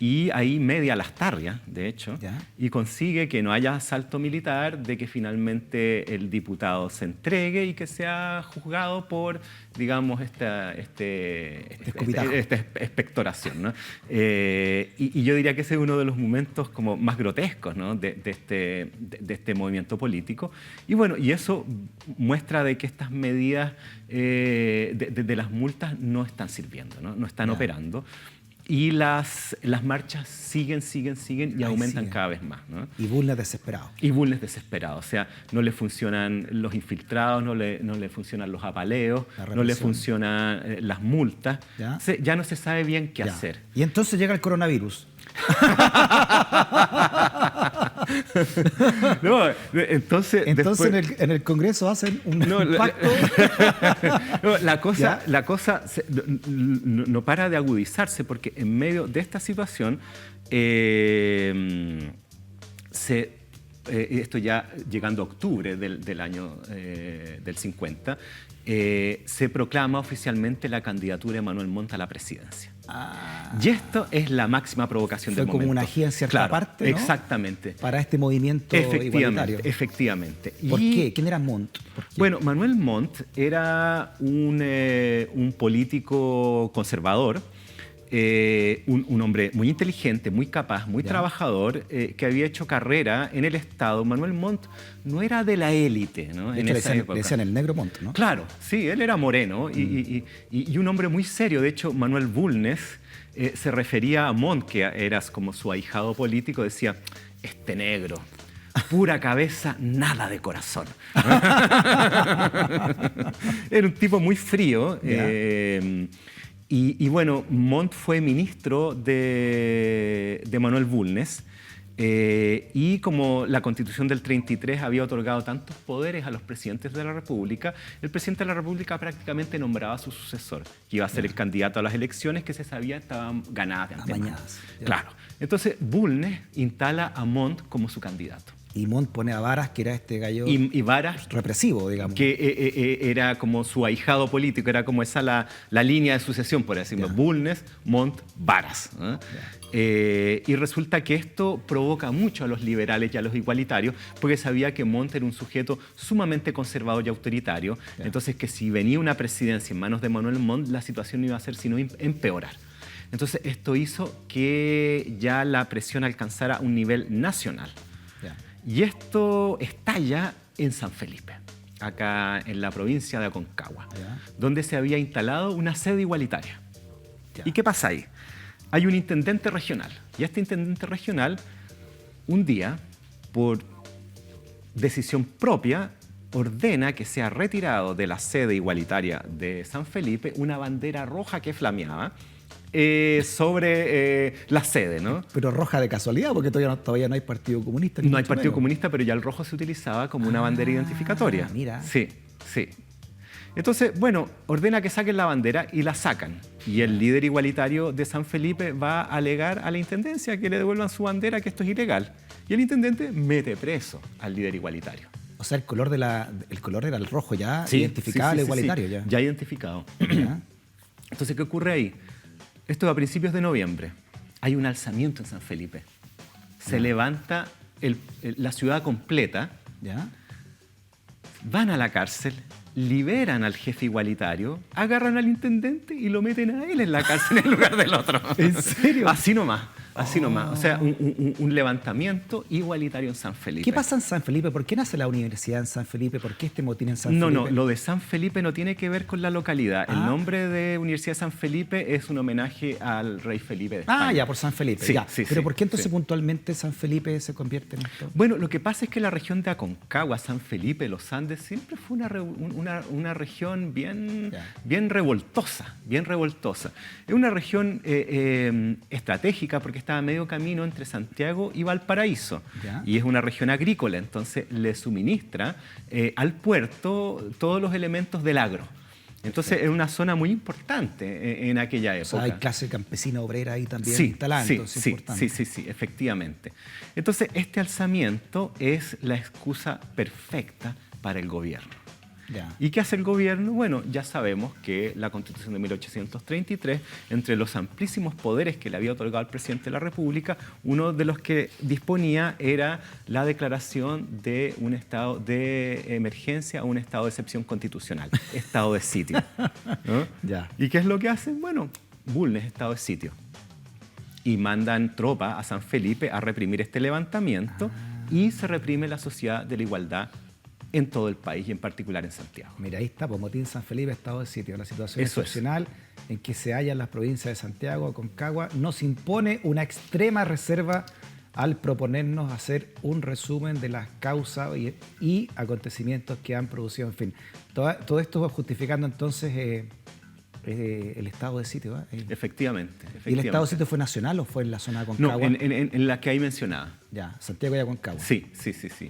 Y ahí media Lastarria, de hecho, y consigue que no haya asalto militar, de que finalmente el diputado se entregue y que sea juzgado por, digamos, esta expectoración, ¿no? Y yo diría que ese es uno de los momentos como más grotescos, ¿no? de este movimiento político. Y bueno, y eso muestra de que estas medidas de las multas no están sirviendo, no están operando. Y las marchas siguen y aumentan cada vez más, ¿no? Y Bulnes desesperado. O sea, no le funcionan los infiltrados, no le funcionan los apaleos, no le funcionan las multas. Ya no se sabe bien qué hacer. Y entonces llega el coronavirus. No, entonces después... en el Congreso hacen un pacto. La cosa no para de agudizarse porque en medio de esta situación esto ya llegando a octubre del año del 50, se proclama oficialmente la candidatura de Manuel Montt a la presidencia. Y esto es la máxima provocación del momento. Fue como una gira en cierta parte, ¿no? Exactamente. Para este movimiento igualitario. Efectivamente. ¿Por qué? ¿Quién era Montt? Bueno, Manuel Montt era un político conservador, un hombre muy inteligente, muy capaz, muy trabajador, que había hecho carrera en el Estado. Manuel Montt no era de la élite, ¿no? En esa época. Le decían el negro Montt, ¿no? Claro, sí, él era moreno y un hombre muy serio. De hecho, Manuel Bulnes se refería a Montt, que era como su ahijado político, decía, este negro, pura cabeza, nada de corazón. Era un tipo muy frío. Y bueno, Montt fue ministro de Manuel Bulnes y como la Constitución del 33 había otorgado tantos poderes a los presidentes de la República, el presidente de la República prácticamente nombraba a su sucesor, que iba a ser el candidato a las elecciones que se sabía estaban ganadas de antemano. Claro. Entonces Bulnes instala a Montt como su candidato. Y Montt pone a Varas, que era este gallo y Varas, represivo, digamos. Que era como su ahijado político, era como esa la línea de sucesión, por así decirlo. Bulnes, Montt, Varas. Y resulta que esto provoca mucho a los liberales y a los igualitarios, porque sabía que Montt era un sujeto sumamente conservador y autoritario. Entonces, que si venía una presidencia en manos de Manuel Montt, la situación no iba a ser sino empeorar. Entonces, esto hizo que ya la presión alcanzara un nivel nacional. Y esto estalla en San Felipe, acá en la provincia de Aconcagua, donde se había instalado una sede igualitaria. ¿Y qué pasa ahí? Hay un intendente regional, y este intendente regional, un día, por decisión propia, ordena que sea retirado de la sede igualitaria de San Felipe una bandera roja que flameaba sobre la sede, ¿no? Pero roja de casualidad, porque todavía no hay Partido Comunista. No hay Partido Comunista, pero ya el rojo se utilizaba como una bandera identificatoria. Mira. Sí, sí. Entonces, bueno, ordena que saquen la bandera y la sacan. Y el líder igualitario de San Felipe va a alegar a la intendencia que le devuelvan su bandera, que esto es ilegal. Y el intendente mete preso al líder igualitario. O sea, el color era el rojo ya, identificado al igualitario. Sí. Ya identificado. Entonces, ¿qué ocurre ahí? Esto es a principios de noviembre. Hay un alzamiento en San Felipe. Se levanta la ciudad completa. Van a la cárcel, liberan al jefe igualitario, agarran al intendente y lo meten a él en la cárcel en lugar del otro. ¿En serio? Así nomás. Así nomás. O sea, un levantamiento igualitario en San Felipe. ¿Qué pasa en San Felipe? ¿Por qué nace la universidad en San Felipe? ¿Por qué este motín en San Felipe? No, lo de San Felipe no tiene que ver con la localidad. El nombre de Universidad de San Felipe es un homenaje al rey Felipe de España. Ya, por San Felipe. Sí, ya. Sí, ¿Pero sí, por qué entonces sí. puntualmente San Felipe se convierte en esto? Bueno, lo que pasa es que la región de Aconcagua, San Felipe, los Andes, siempre fue una región bien revoltosa, bien revoltosa. Es una región estratégica porque estaba a medio camino entre Santiago y Valparaíso. Y es una región agrícola, entonces le suministra al puerto todos los elementos del agro. Entonces es una zona muy importante en aquella época. O sea, hay clase campesina obrera ahí también instalada. Sí, efectivamente. Entonces este alzamiento es la excusa perfecta para el gobierno. ¿Y qué hace el gobierno? Bueno, ya sabemos que la Constitución de 1833, entre los amplísimos poderes que le había otorgado al presidente de la República, uno de los que disponía era la declaración de un estado de emergencia o un estado de excepción constitucional, estado de sitio. ¿No? ¿Y qué es lo que hacen? Bueno, Bulnes, estado de sitio. Y mandan tropas a San Felipe a reprimir este levantamiento y se reprime la sociedad de la igualdad en todo el país y en particular en Santiago. Mira, ahí está, pues, motín San Felipe, estado de sitio. La situación excepcional en que se hallan las provincias de Santiago, Aconcagua, nos impone una extrema reserva al proponernos hacer un resumen de las causas y acontecimientos que han producido, en fin. Todo esto va justificando entonces el estado de sitio. Efectivamente. ¿Y el estado de sitio fue nacional o fue en la zona de Aconcagua? No, en la que hay mencionada. Ya, Santiago y Aconcagua. Sí,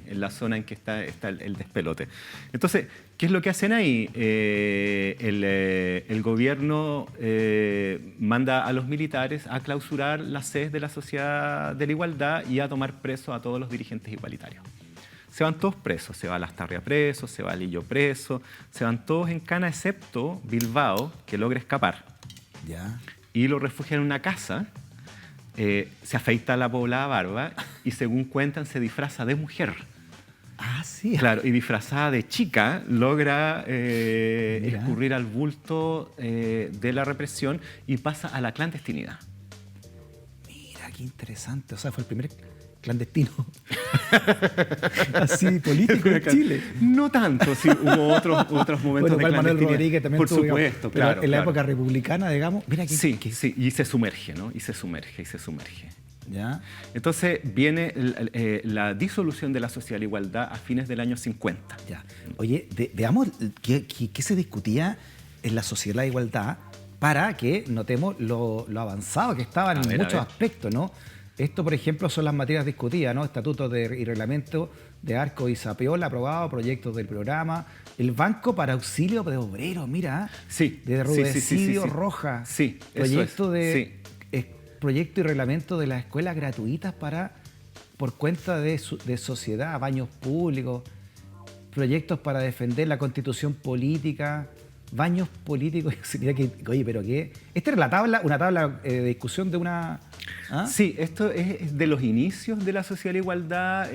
en la zona en que está el despelote. Entonces, ¿qué es lo que hacen ahí? El gobierno manda a los militares a clausurar las sedes de la Sociedad de la Igualdad y a tomar preso a todos los dirigentes igualitarios. Se van todos presos, se va Lastarria preso, se va Lillo preso, se van todos en cana excepto Bilbao, que logra escapar. Y lo refugian en una casa, se afeita la poblada barba y según cuentan se disfraza de mujer. Sí. Claro, y disfrazada de chica logra escurrir al bulto de la represión y pasa a la clandestinidad. Mira, qué interesante. O sea, fue el primer clandestino así político en Chile. No tanto, sí, hubo otros momentos de clandestinidad. Manuel Rodríguez también por supuesto, claro. En la época republicana, digamos, mira que sí, y se sumerge, ¿no? Y se sumerge. ¿Ya? Entonces viene la disolución de la Sociedad de la Igualdad a fines del año 50. Ya. Oye, veamos qué se discutía en la Sociedad de la Igualdad para que notemos lo avanzado que estaban en muchos aspectos, ¿no? Esto, por ejemplo, son las materias discutidas, ¿no? Estatutos y reglamento de Arco y Zapiola aprobado, proyectos del programa, el Banco para Auxilio de Obreros, mira, de Rudecidio Roja, proyecto y reglamento de las escuelas gratuitas para por cuenta de sociedad, baños públicos, proyectos para defender la constitución política, baños políticos. Mira que, oye, pero ¿qué? Esta era una tabla de discusión de una... ¿Ah? Sí, esto es de los inicios de la Sociedad de la Igualdad,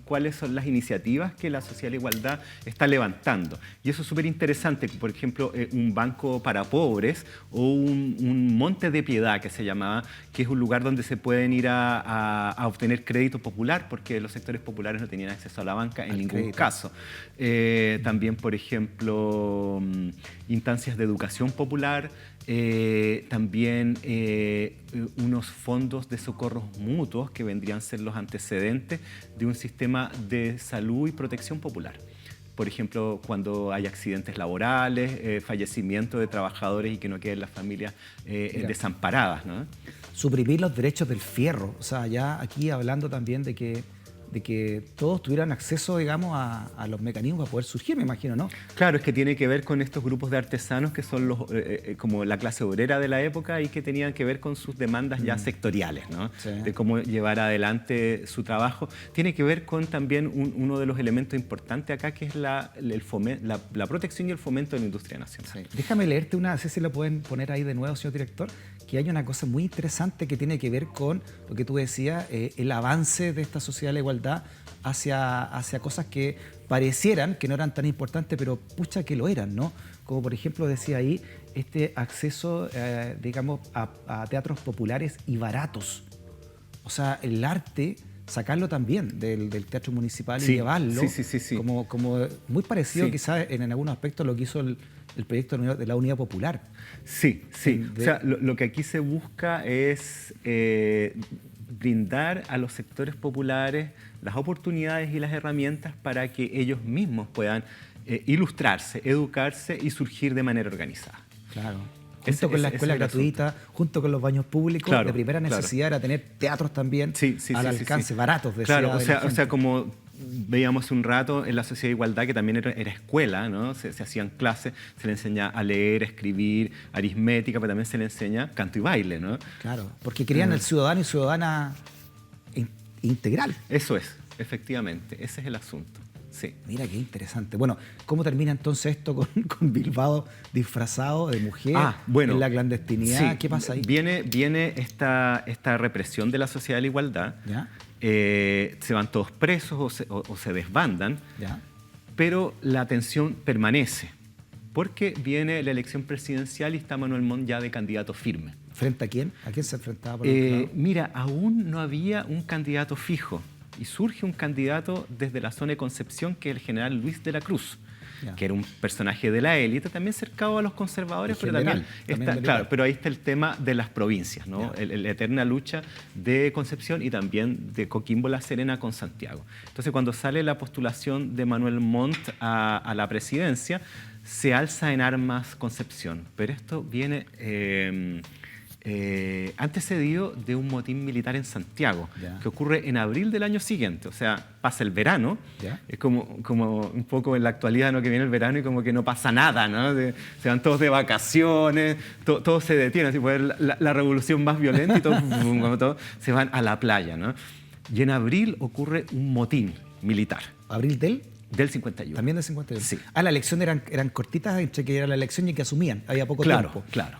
cuáles son las iniciativas que la Sociedad de la Igualdad está levantando. Y eso es súper interesante, por ejemplo, un banco para pobres o un Monte de Piedad, que se llamaba, que es un lugar donde se pueden ir a obtener crédito popular, porque los sectores populares no tenían acceso a la banca en ningún caso. También, por ejemplo, instancias de educación popular, también unos fondos de socorros mutuos que vendrían a ser los antecedentes de un sistema de salud y protección popular. Por ejemplo, cuando hay accidentes laborales, fallecimiento de trabajadores y que no queden las familias desamparadas, ¿no? Suprimir los derechos del fierro. O sea, ya aquí hablando también de que todos tuvieran acceso, digamos, a los mecanismos para poder surgir, me imagino, ¿no? Claro, es que tiene que ver con estos grupos de artesanos que son como la clase obrera de la época y que tenían que ver con sus demandas ya sectoriales, ¿no? Sí. De cómo llevar adelante su trabajo. Tiene que ver con también uno de los elementos importantes acá, que es la protección y el fomento de la industria nacional. Sí. Déjame leerte una, no sé si lo pueden poner ahí de nuevo, señor director, que hay una cosa muy interesante que tiene que ver con lo que tú decías, el avance de esta sociedad de la igualdad hacia cosas que parecieran que no eran tan importantes, pero pucha que lo eran, ¿no? Como por ejemplo decía ahí, este acceso, digamos, a teatros populares y baratos. O sea, el arte, sacarlo también del teatro municipal y llevarlo, como muy parecido quizás en algunos aspectos a lo que hizo el proyecto de la Unidad Popular. Sí. O sea, lo que aquí se busca es brindar a los sectores populares las oportunidades y las herramientas para que ellos mismos puedan ilustrarse, educarse y surgir de manera organizada. Claro. Junto con la escuela gratuita, junto con los baños públicos, claro, de primera necesidad era tener teatros también al alcance, baratos. Claro, o sea, como veíamos un rato en la Sociedad de Igualdad, que también era escuela, ¿no? Se hacían clases, se le enseña a leer, a escribir, aritmética, pero también se le enseña canto y baile, ¿no? Claro, porque querían el ciudadano y ciudadana integral. Eso es, efectivamente, ese es el asunto. Sí. Mira qué interesante. Bueno, ¿cómo termina entonces esto con Bilbao disfrazado de mujer en la clandestinidad? Sí. ¿Qué pasa ahí? Viene esta represión de la Sociedad de la Igualdad. ¿Ya? Se van todos presos o se desbandan, ¿ya? Pero la tensión permanece porque viene la elección presidencial y está Manuel Montt ya de candidato firme. ¿Frente a quién? ¿A quién se enfrentaba? Mira, aún no había un candidato fijo y surge un candidato desde la zona de Concepción, que es el general Luis de la Cruz, que era un personaje de la élite, también cercano a los conservadores, pero también está, claro, pero ahí está el tema de las provincias, ¿no? La eterna lucha de Concepción y también de Coquimbo La Serena con Santiago. Entonces, cuando sale la postulación de Manuel Montt a la presidencia, se alza en armas Concepción, pero esto viene antecedido de un motín militar en Santiago, que ocurre en abril del año siguiente. O sea, pasa el verano, es como un poco en la actualidad, ¿no? Que viene el verano y como que no pasa nada, ¿no? Se van todos de vacaciones, todo se detiene, así puede ser la revolución más violenta y todos se van a la playa, ¿no? Y en abril ocurre un motín militar. ¿Abril del 51. También del 51. Sí. Las elecciones eran cortitas entre que era la elección y que asumían. Había poco tiempo. Claro.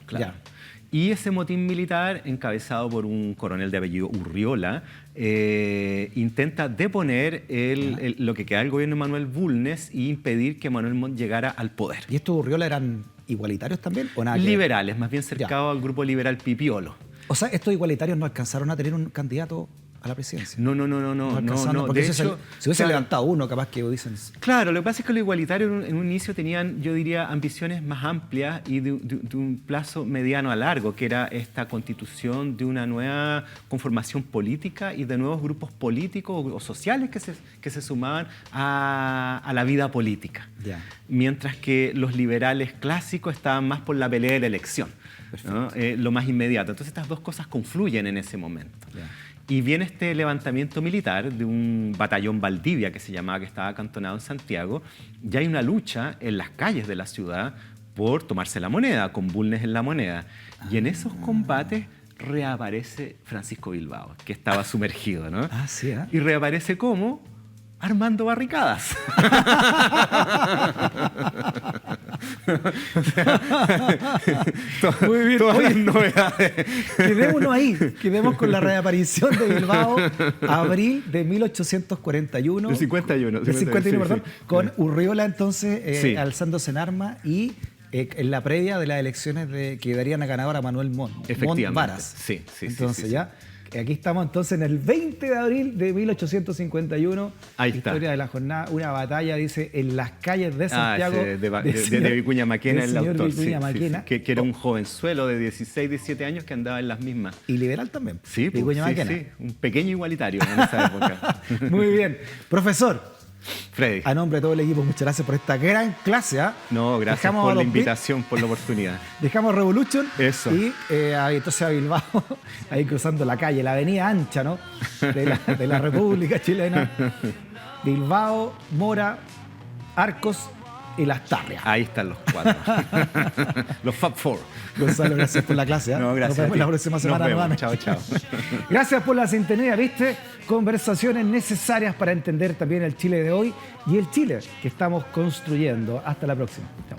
Y ese motín militar, encabezado por un coronel de apellido Urriola, intenta deponer lo que queda del gobierno de Manuel Bulnes e impedir que Manuel Montt llegara al poder. ¿Y estos Urriola eran igualitarios también o nada? Liberales, más bien cercados al grupo liberal Pipiolo. O sea, estos igualitarios no alcanzaron a tener un candidato a la presidencia. No. Porque de hecho, si hubiese levantado uno, capaz que dicen... Claro, lo que pasa es que los igualitarios en un inicio tenían, yo diría, ambiciones más amplias y de un plazo mediano a largo, que era esta constitución de una nueva conformación política y de nuevos grupos políticos o sociales que se sumaban a la vida política. Mientras que los liberales clásicos estaban más por la pelea de la elección, ¿no? Lo más inmediato. Entonces estas dos cosas confluyen en ese momento. Y viene este levantamiento militar de un batallón Valdivia, que se llamaba, que estaba acantonado en Santiago, y hay una lucha en las calles de la ciudad por tomarse la moneda, con Bulnes en la moneda. Y en esos combates reaparece Francisco Bilbao, que estaba sumergido, ¿no? Ah, sí, ¿eh? Y reaparece ¿cómo? Armando barricadas. Muy bien. Todas las novedades. Quedémonos ahí. Quedemos con la reaparición de Bilbao, abril de 1841. De 51. De 51, perdón. Sí. Con Urriola entonces Sí. alzándose en armas y en la previa de las elecciones que darían a ganador a Manuel Montt Varas. Sí. Entonces ya, aquí estamos entonces en el 20 de abril de 1851. Ahí está. Historia de la jornada, una batalla, dice, en las calles de Santiago. De Vicuña Maquena, el autor. Vicuña Maquena. Que era un jovenzuelo de 16, 17 años que andaba en las mismas. Y liberal también. Sí, Vicuña Maquena. sí, un pequeño igualitario en esa época. Muy bien. Profesor, Freddy. a nombre de todo el equipo, muchas gracias por esta gran clase. No, gracias por la invitación, por la oportunidad. Dejamos Revolution. Eso. Y entonces a Bilbao, ahí cruzando la calle, la avenida ancha, ¿no? De la República Chilena. Bilbao, Mora, Arcos y Las Tarrias. Ahí están los cuatro. Los Fab Four. Gonzalo, gracias por la clase. No, gracias. Nos vemos la próxima semana. Nos vemos. Chao, chao. Gracias por la sintonía, ¿viste? Conversaciones necesarias para entender también el Chile de hoy y el Chile que estamos construyendo. Hasta la próxima. Chao.